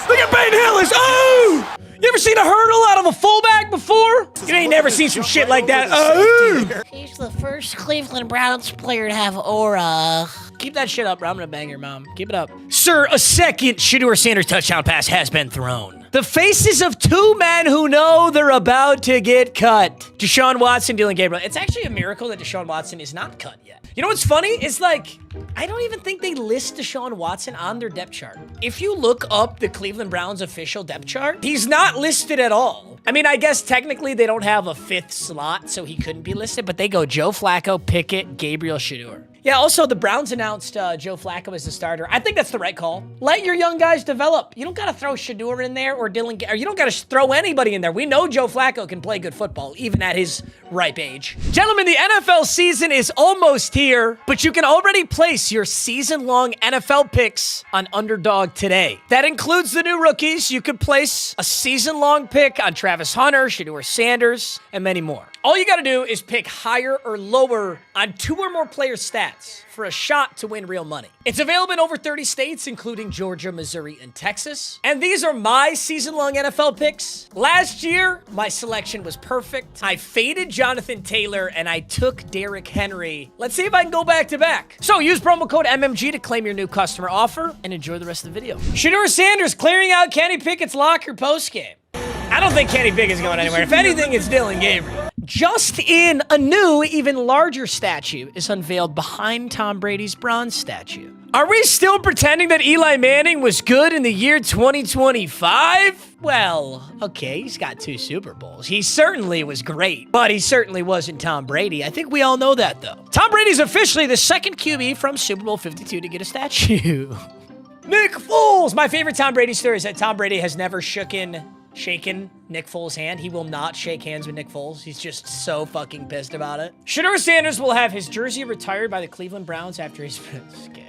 Look at Peyton Hillis. Oh! You ever seen a hurdle out of a fullback before? You ain't never seen some shit like that. Oh!
He's the first Cleveland Browns player to have aura.
Keep that shit up, bro. I'm gonna bang your mom. Keep it up. Sir, a second Shedeur Sanders touchdown pass has been thrown. The faces of two men who know they're about to get cut. Deshaun Watson, Dylan Gabriel. It's actually a miracle that Deshaun Watson is not cut yet. You know what's funny? It's like, I don't even think they list Deshaun Watson on their depth chart. If you look up the Cleveland Browns official depth chart, he's not listed at all. I mean, I guess technically they don't have a 5th slot, so he couldn't be listed, but they go Joe Flacco, Pickett, Gabriel, Shedeur. Yeah, also, the Browns announced Joe Flacco as the starter. I think that's the right call. Let your young guys develop. You don't got to throw Shedeur in there or Dylan, or you don't got to throw anybody in there. We know Joe Flacco can play good football, even at his ripe age. Gentlemen, the NFL season is almost here, but you can already place your season-long NFL picks on Underdog today. That includes the new rookies. You could place a season-long pick on Travis Hunter, Shedeur Sanders, and many more. All you got to do is pick higher or lower on 2 or more player stats for a shot to win real money. It's available in over 30 states, including Georgia, Missouri, and Texas. And these are my season-long NFL picks. Last year, my selection was perfect. I faded Jonathan Taylor, and I took Derrick Henry. Let's see if I can go back-to-back. So use promo code MMG to claim your new customer offer, and enjoy the rest of the video. Shedeur Sanders clearing out Kenny Pickett's locker postgame. I don't think Kenny Pickett's going anywhere. If anything, it's Dylan Gabriel. Just in, a new, even larger statue is unveiled behind Tom Brady's bronze statue. Are we still pretending that Eli Manning was good in the year 2025? Well, okay, he's got 2 Super Bowls. He certainly was great, but he certainly wasn't Tom Brady. I think we all know that, though. Tom Brady's officially the second QB from Super Bowl 52 to get a statue. Nick Foles! My favorite Tom Brady story is that Tom Brady has never shaken Nick Foles' hand. He will not shake hands with Nick Foles. He's just so fucking pissed about it. Shedeur Sanders will have his jersey retired by the Cleveland Browns after his... Okay.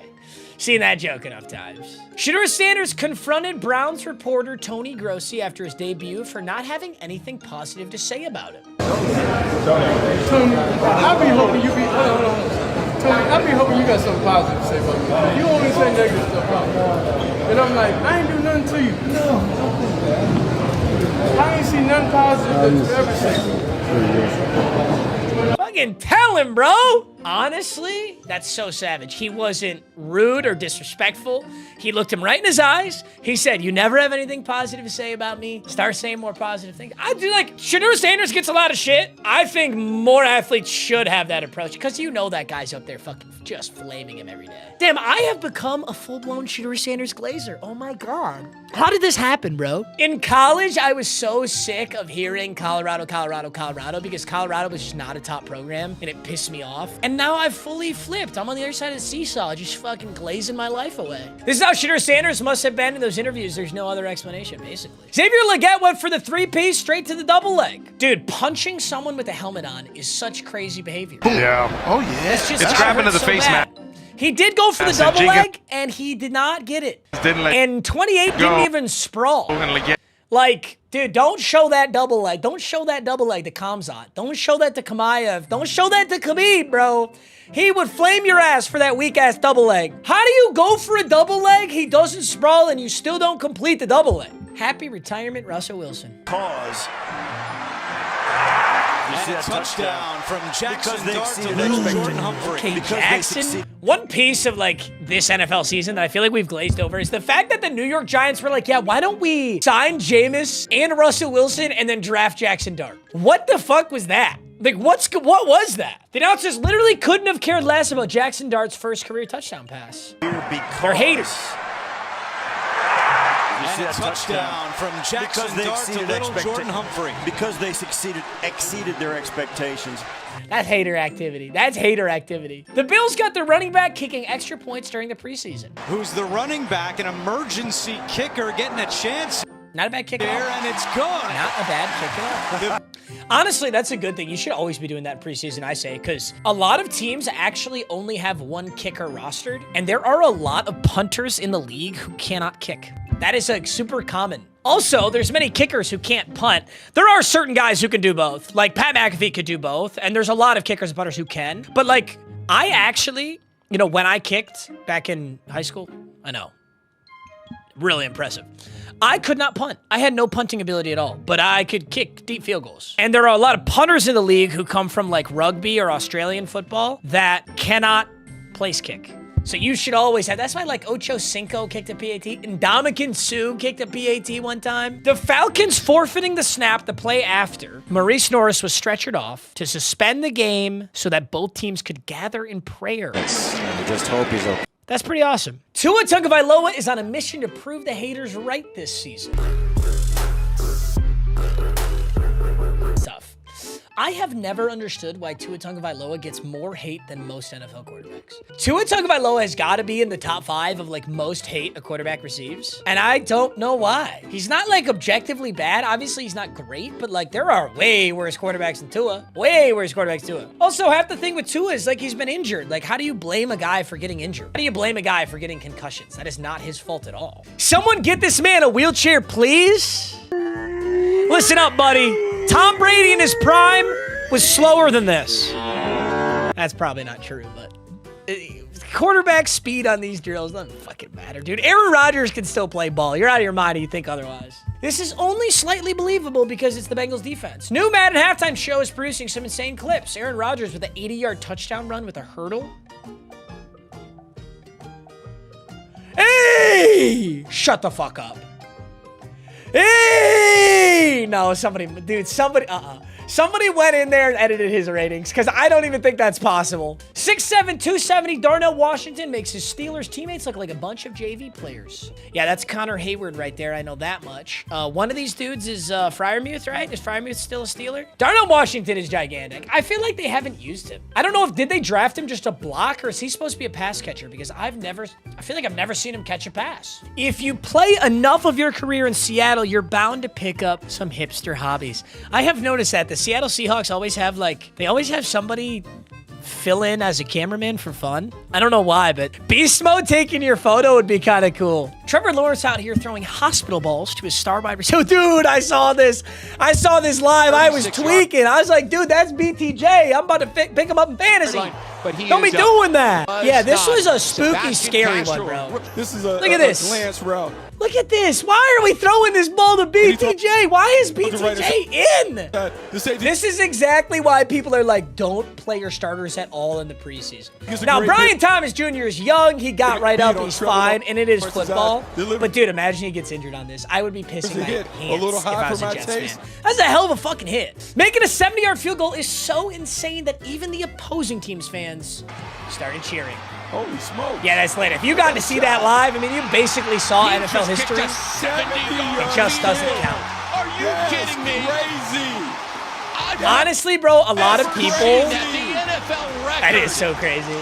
Seen that joke enough times. Shedeur Sanders confronted Browns reporter Tony Grossi after his debut for not having anything positive to say about him.
Tony, I be hoping you be... Hold on. Tony, I be hoping you got something positive to say about me. You only say negative stuff about me. And I'm like, I ain't do nothing to you. No. I ain't seen nothing positive that you ever said.
Fucking tell him, bro. Honestly, that's so savage. He wasn't rude or disrespectful. He looked him right in his eyes. He said, you never have anything positive to say about me. Start saying more positive things. I do like, Shedeur Sanders gets a lot of shit. I think more athletes should have that approach because you know that guy's up there fucking just flaming him every day. Damn, I have become a full-blown Shedeur Sanders glazer. Oh my God. How did this happen, bro? In college, I was so sick of hearing Colorado because Colorado was just not a top program and it pissed me off. And now I've fully flipped. I'm on the other side of the seesaw, just fucking glazing my life away. This is how Shedeur Sanders must have been in those interviews. There's no other explanation, basically. Xavier Legette went for the 3-piece straight to the double leg. Dude, punching someone with a helmet on is such crazy behavior.
Yeah. Oh, yeah.
It's grabbing to the face, man. He did go for the double leg, and he did not get it. And 28 didn't even sprawl. Like, dude, don't show that double leg. Don't show that double leg to Kamzat. Don't show that to Kamayev. Don't show that to Khabib, bro. He would flame your ass for that weak-ass double leg. How do you go for a double leg? He doesn't sprawl and you still don't complete the double leg. Happy retirement, Russell Wilson.
Pause. And a touchdown from Jackson Dart to little Jordan Humphrey.
Okay, Jackson. One piece of like this NFL season that I feel like we've glazed over is the fact that the New York Giants were like, yeah, why don't we sign Jameis and Russell Wilson and then draft Jackson Dart? What the fuck was that? Like, what was that? The announcers literally couldn't have cared less about Jackson Dart's first career touchdown pass. They're haters.
And a touchdown from Jackson Dart to little Jordan Humphrey.
Because they exceeded their expectations.
That's hater activity. That's hater activity. The Bills got their running back kicking extra points during the preseason.
Who's the running back, an emergency kicker getting a chance.
Not a bad kick
there, and it's gone.
Not a bad kick off. Honestly, that's a good thing. You should always be doing that in preseason, I say, because a lot of teams actually only have one kicker rostered, and there are a lot of punters in the league who cannot kick. That is like super common. Also, there's many kickers who can't punt. There are certain guys who can do both. Like Pat McAfee could do both, and there's a lot of kickers and punters who can. But like, I actually, you know, when I kicked back in high school, I know, really impressive. I could not punt. I had no punting ability at all, but I could kick deep field goals. And there are a lot of punters in the league who come from like rugby or Australian football that cannot place kick. So you should always have, that's why like Ocho Cinco kicked a PAT and Ndamukong Suh kicked a PAT one time. The Falcons forfeiting the snap the play after Maurice Norris was stretchered off to suspend the game so that both teams could gather in prayer.
Just hope he's okay.
That's pretty awesome. Tua Tagovailoa is on a mission to prove the haters right this season. Tough. I have never understood why Tua Tagovailoa gets more hate than most NFL quarterbacks. Tua Tagovailoa has got to be in the top 5 of like most hate a quarterback receives, and I don't know why. He's not like objectively bad. Obviously, he's not great, but like there are way worse quarterbacks than Tua. Way worse quarterbacks than Tua. Also, half the thing with Tua is like he's been injured. Like, how do you blame a guy for getting injured? How do you blame a guy for getting concussions? That is not his fault at all. Someone get this man a wheelchair, please. Listen up, buddy. Tom Brady in his prime was slower than this. That's probably not true, but quarterback speed on these drills doesn't fucking matter, dude. Aaron Rodgers can still play ball. You're out of your mind if you think otherwise. This is only slightly believable because it's the Bengals defense. New Madden halftime show is producing some insane clips. Aaron Rodgers with an 80-yard touchdown run with a hurdle. Hey! Shut the fuck up. Hey! No, somebody went in there and edited his ratings because I don't even think that's possible. 6'7", 270, Darnell Washington makes his Steelers teammates look like a bunch of JV players. Yeah, that's Connor Hayward right there. I know that much. One of these dudes is Freiermuth, right? Is Freiermuth still a Steeler? Darnell Washington is gigantic. I feel like they haven't used him. I don't know did they draft him just to block or is he supposed to be a pass catcher? Because I feel like I've never seen him catch a pass. If you play enough of your career in Seattle, you're bound to pick up some hipster hobbies. I have noticed that the Seattle Seahawks always have somebody fill in as a cameraman for fun. I don't know why, but Beast Mode taking your photo would be kind of cool. Trevor Lawrence out here throwing hospital balls to his star wide receiver. Dude, I saw this live. I was tweaking. I was like, dude, that's BTJ. I'm about to pick him up in fantasy. Don't be doing that. Yeah, this was a spooky, scary one, bro.
This is a
look at this.
Lance route.
Look at this. Why are we throwing this ball to BTJ? Why is BTJ in? This is exactly why people are like, don't play your starters at all in the preseason. Now, Brian Thomas Jr. is young. He got right up. He's fine, and it is football. But, dude, imagine he gets injured on this. I would be pissing my pants if I was a Jets fan. That's a hell of a fucking hit. Making a 70-yard field goal is so insane that even the opposing team's fans started cheering.
Holy smoke.
Yeah, that's lit. If you got to see that live, I mean, you basically saw NFL history. It just doesn't count.
Are you kidding me? Crazy.
Honestly, bro, a lot of people. That is so crazy.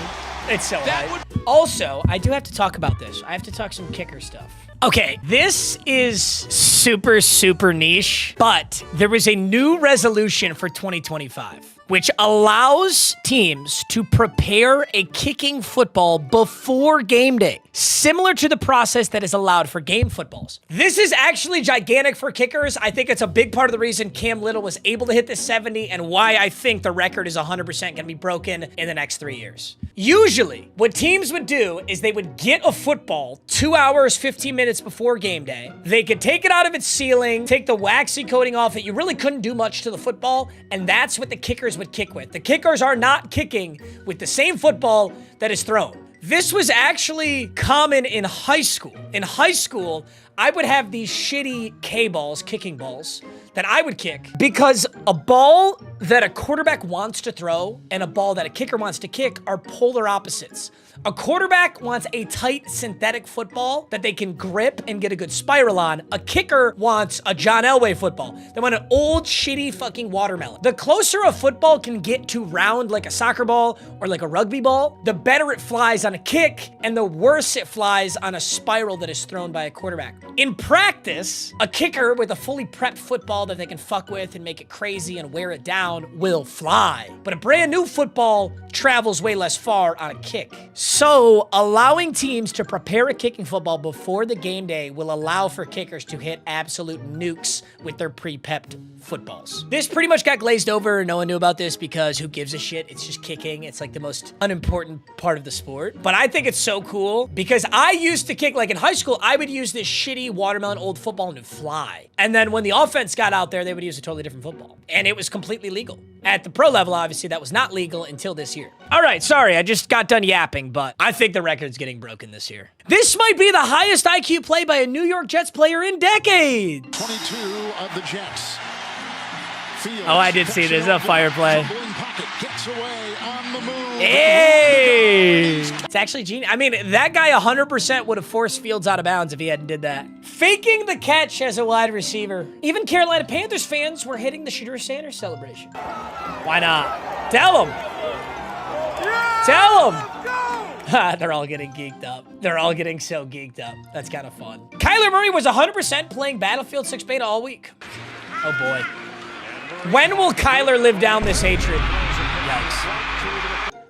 It's so high. Also, I do have to talk about this. I have to talk some kicker stuff. Okay, this is super, super niche, but there was a new resolution for 2025, which allows teams to prepare a kicking football before game day, similar to the process that is allowed for game footballs. This is actually gigantic for kickers. I think it's a big part of the reason Cam Little was able to hit the 70 and why I think the record is 100% going to be broken in the next 3 years. Usually, what teams would do is they would get a football 2 hours, 15 minutes before game day. They could take it out of its ceiling, take the waxy coating off it. You really couldn't do much to the football, and that's what the kickers would kick with. The kickers are not kicking with the same football that is thrown. This was actually common in high school. In high school, I would have these shitty K-balls, kicking balls, that I would kick because a ball that a quarterback wants to throw and a ball that a kicker wants to kick are polar opposites. A quarterback wants a tight synthetic football that they can grip and get a good spiral on. A kicker wants a John Elway football. They want an old shitty fucking watermelon. The closer a football can get to round like a soccer ball or like a rugby ball, the better it flies on a kick and the worse it flies on a spiral that is thrown by a quarterback. In practice, a kicker with a fully prepped football that they can fuck with and make it crazy and wear it down will fly. But a brand new football travels way less far on a kick. So allowing teams to prepare a kicking football before the game day will allow for kickers to hit absolute nukes with their pre-pepped footballs. This pretty much got glazed over. No one knew about this because who gives a shit? It's just kicking. It's like the most unimportant part of the sport. But I think it's so cool because I used to kick, like in high school, I would use this shitty watermelon old football and it'd fly. And then when the offense got out there, they would use a totally different football. And it was completely legal. At the pro level, obviously, that was not legal until this year. All right, sorry, I just got done yapping, but I think the record's getting broken this year. This might be the highest IQ play by a New York Jets player in decades.
22 of the Jets. Fields,
oh, I did see this. A fire play.
Gets away on the move.
Hey! It's actually genius. I mean, that guy 100% would have forced Fields out of bounds if he hadn't did that. Faking the catch as a wide receiver. Even Carolina Panthers fans were hitting the Shooter Sanders celebration. Why not? Tell them. Tell them. They're all getting geeked up. They're all getting so geeked up. That's kind of fun. Kyler Murray was 100% playing Battlefield 6 beta all week. Oh boy. When will Kyler live down this hatred? Yikes.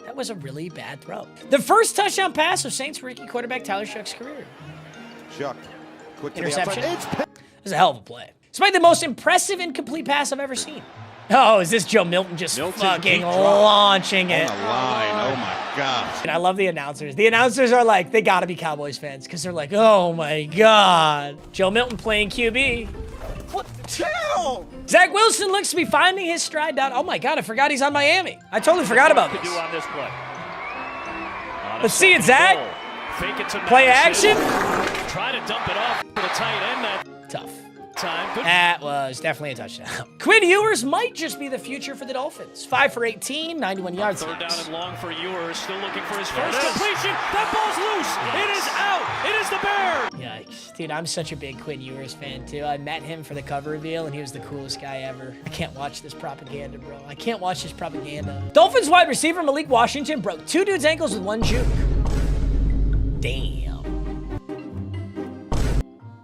That was a really bad throw. The first touchdown pass of Saints rookie quarterback Tyler Shuck's career.
Shuck. Quick
interception. That was a hell of a play. It's probably the most impressive incomplete pass I've ever seen. Oh, is this Joe Milton just fucking launching it?
On the line. Oh my God.
And I love the announcers. The announcers are like, they gotta be Cowboys fans because they're like, oh my God. Joe Milton playing QB. What?
Chill!
Zach Wilson looks to be finding his stride down. Oh my God, I forgot he's on Miami. I totally forgot about this.
On this play.
Let's see it, Zach.
Fake it to
play action.
Try to dump it off to the tight end.
Tough.
Time. Good.
That was definitely a touchdown. Quinn Ewers might just be the future for the Dolphins. 5 for 18, 91 yards.
Third down and long for Ewers. Still looking for his first completion. That ball's loose. It is out. It is the Bears.
Yikes. Dude, I'm such a big Quinn Ewers fan, too. I met him for the cover reveal, and he was the coolest guy ever. I can't watch this propaganda, bro. I can't watch this propaganda. Dolphins wide receiver Malik Washington broke 2 dudes' ankles with 1 juke. Damn.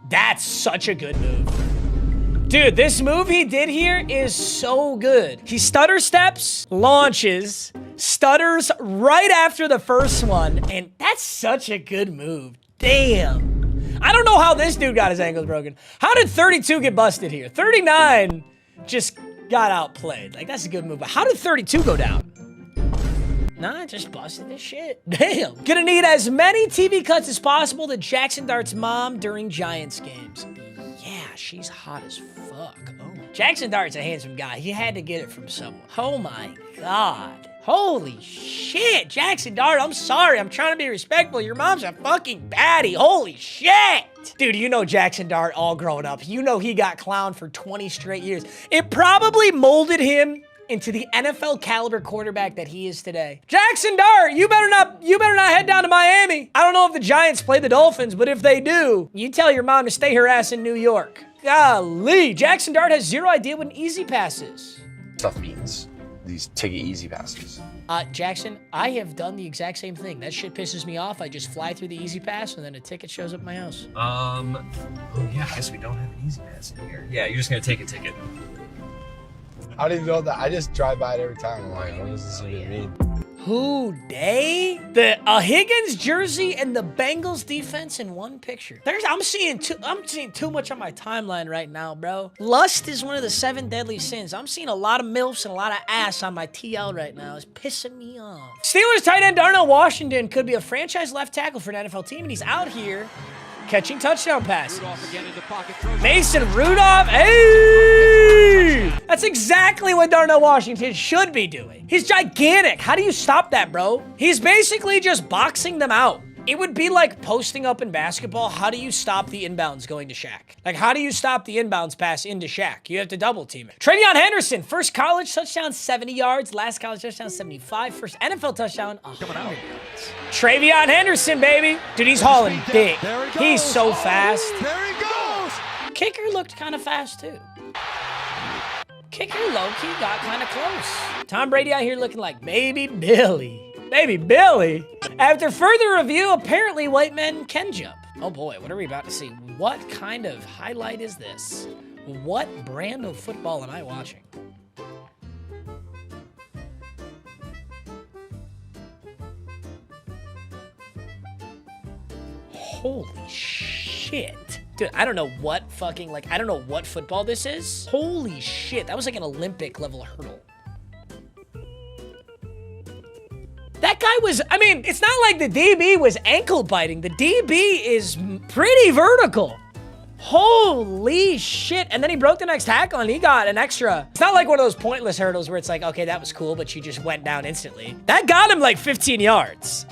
That's such a good move. Dude, this move he did here is so good. He stutter steps, launches, stutters right after the first one, and that's such a good move. Damn. I don't know how this dude got his ankles broken. How did 32 get busted here? 39 just got outplayed. Like, that's a good move. But how did 32 go down? Nah, just busted this shit. Damn. Gonna need as many TV cuts as possible to Jackson Dart's mom during Giants games. Yeah, she's hot as fuck. Oh. Jackson Dart's a handsome guy. He had to get it from someone. Oh my God. Holy shit. Jackson Dart, I'm sorry. I'm trying to be respectful. Your mom's a fucking baddie. Holy shit. Dude, you know Jackson Dart all growing up. You know he got clowned for 20 straight years. It probably molded him into the NFL caliber quarterback that he is today. Jackson Dart, you better not head down to Miami. I don't know if the Giants play the Dolphins, but if they do, you tell your mom to stay her ass in New York. Golly, Jackson Dart has zero idea what an easy pass is.
Stuff means. these take it easy passes.
Jackson, I have done the exact same thing. That shit pisses me off. I just fly through the easy pass and then a ticket shows up at my house.
Oh yeah, I guess we don't have an easy pass in here. Yeah, you're just gonna take a ticket.
I don't even know that. I just drive by it every time. I'm like, what does this even mean?
Who dey? A Higgins jersey and the Bengals defense in one picture. I'm seeing too much on my timeline right now, bro. Lust is one of the 7 deadly sins. I'm seeing a lot of MILFs and a lot of ass on my TL right now. It's pissing me off. Steelers tight end Darnell Washington could be a franchise left tackle for an NFL team, and he's out here catching touchdown passes. Mason Rudolph, hey! That's exactly what Darnell Washington should be doing. He's gigantic. How do you stop that, bro? He's basically just boxing them out. It would be like posting up in basketball. How do you stop the inbounds going to Shaq? Like, how do you stop the inbounds pass into Shaq? You have to double team it. Travion Henderson, first college touchdown, 70 yards. Last college touchdown, 75. First NFL touchdown, 100 yards. Travion Henderson, baby. Dude, he's hauling dick. He's so fast.
There he goes.
Kicker looked kind of fast, too. Kicker low-key got kind of close. Tom Brady out here looking like Baby Billy. Baby Billy. After further review, apparently white men can jump. Oh boy, what are we about to see? What kind of highlight is this? What brand of football am I watching? Holy shit. Dude, I don't know what fucking, I don't know what football this is. Holy shit, that was like an Olympic level hurdle. That guy was, I mean, it's not like the DB was ankle biting. The DB is pretty vertical. Holy shit. And then he broke the next tackle and he got an extra. It's not like one of those pointless hurdles where it's like, okay, that was cool, but you just went down instantly. That got him like 15 yards.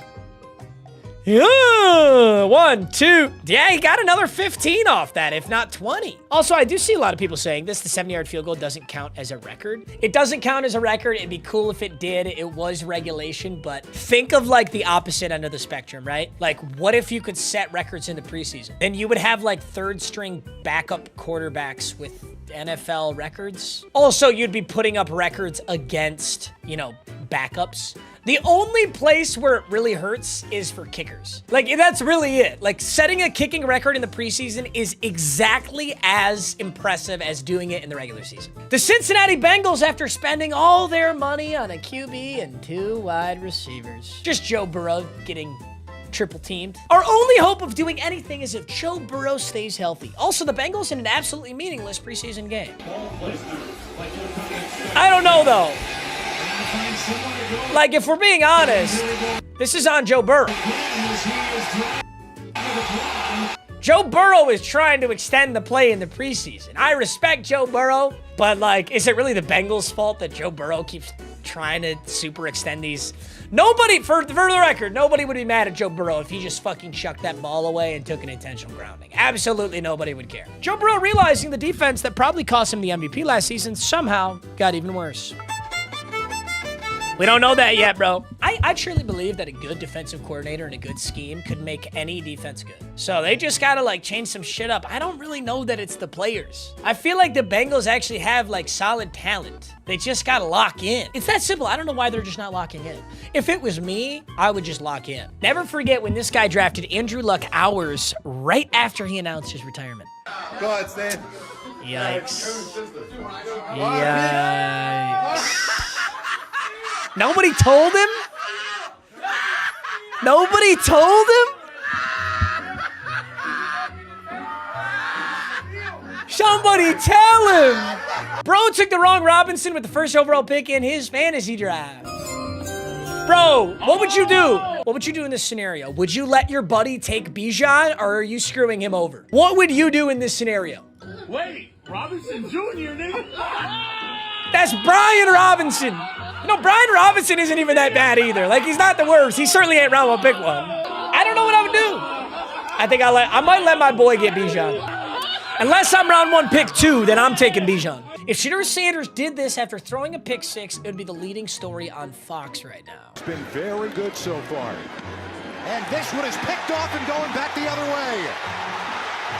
Yeah, 1, 2. Yeah, he got another 15 off that, if not 20. Also, I do see a lot of people saying this, the 70-yard field goal doesn't count as a record. It doesn't count as a record. It'd be cool if it did. It was regulation, but think of like the opposite end of the spectrum, right? Like, what if you could set records in the preseason? Then you would have like third-string backup quarterbacks with NFL records. Also, you'd be putting up records against, you know, backups. The only place where it really hurts is for kickers. Like, that's really it. Like, setting a kicking record in the preseason is exactly as impressive as doing it in the regular season. The Cincinnati Bengals, after spending all their money on a QB and 2 wide receivers, just Joe Burrow getting triple teamed. Our only hope of doing anything is if Joe Burrow stays healthy. Also, the Bengals in an absolutely meaningless preseason game. I don't know, though. Like, if we're being honest, this is on Joe Burrow. Joe Burrow is trying to extend the play in the preseason. I respect Joe Burrow, but, like, is it really the Bengals' fault that Joe Burrow keeps trying to super extend these? Nobody, for the record, nobody would be mad at Joe Burrow if he just fucking chucked that ball away and took an intentional grounding. Absolutely nobody would care. Joe Burrow realizing the defense that probably cost him the MVP last season somehow got even worse. We don't know that yet, bro. I truly believe that a good defensive coordinator and a good scheme could make any defense good. So they just gotta, like, change some shit up. I don't really know that it's the players. I feel like the Bengals actually have, like, solid talent. They just gotta lock in. It's that simple. I don't know why they're just not locking in. If it was me, I would just lock in. Never forget when this guy drafted Andrew Luck hours right after he announced his retirement.
Go ahead, Stan.
Yikes. Yikes. Nobody told him? Nobody told him? Somebody tell him! Bro took the wrong Robinson with the first overall pick in his fantasy draft. Bro, what would you do? What would you do in this scenario? Would you let your buddy take Bijan, or are you screwing him over? What would you do in this scenario?
Wait, Robinson Jr., nigga.
That's Brian Robinson. No, Brian Robinson isn't even that bad either. Like, he's not the worst. He certainly ain't round one pick one. I don't know what I would do. I think I might let my boy get Bijan. Unless I'm round 1 pick 2, then I'm taking Bijan. If Shedeur Sanders did this after throwing a pick 6, it would be the leading story on Fox right now.
It's been very good so far. And this one is picked off and going back the other way.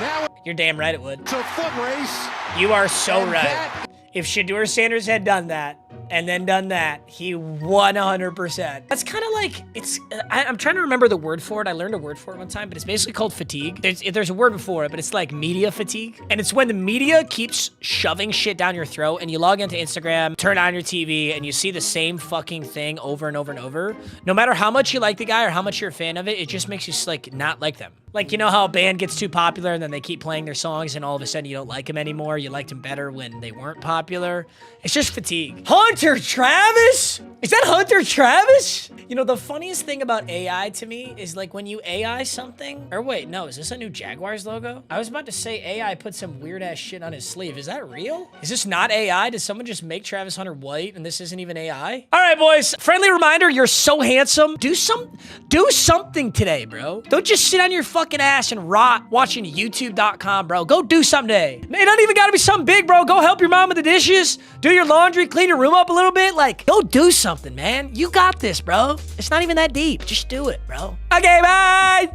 Now
you're damn right it would.
It's a foot race.
You are so right. If Shedeur Sanders had done that, and then done that, he 100%. That's kind of like, it's, I'm trying to remember the word for it. I learned a word for it one time, but it's basically called fatigue. There's a word before it, but it's like media fatigue. And it's when the media keeps shoving shit down your throat and you log into Instagram, turn on your TV, and you see the same fucking thing over and over and over. No matter how much you like the guy or how much you're a fan of it, it just makes you like not like them. Like, you know how a band gets too popular and then they keep playing their songs and all of a sudden you don't like them anymore. You liked them better when they weren't popular. It's just fatigue. Hunter Travis? Is that Hunter Travis? You know, the funniest thing about AI to me is like when you AI something, or wait, no, is this a new Jaguars logo? I was about to say AI put some weird ass shit on his sleeve. Is that real? Is this not AI? Did someone just make Travis Hunter white and this isn't even AI? All right, boys, friendly reminder, you're so handsome. Do something today, bro. Don't just sit on your fucking ass and rot watching youtube.com, bro. Go do something today. It don't even gotta be something big, bro. Go help your mom with the dishes, do your laundry, clean your room up a little bit. Like, go do something, man. You got this, bro. It's not even that deep. Just do it, bro. Okay, bye.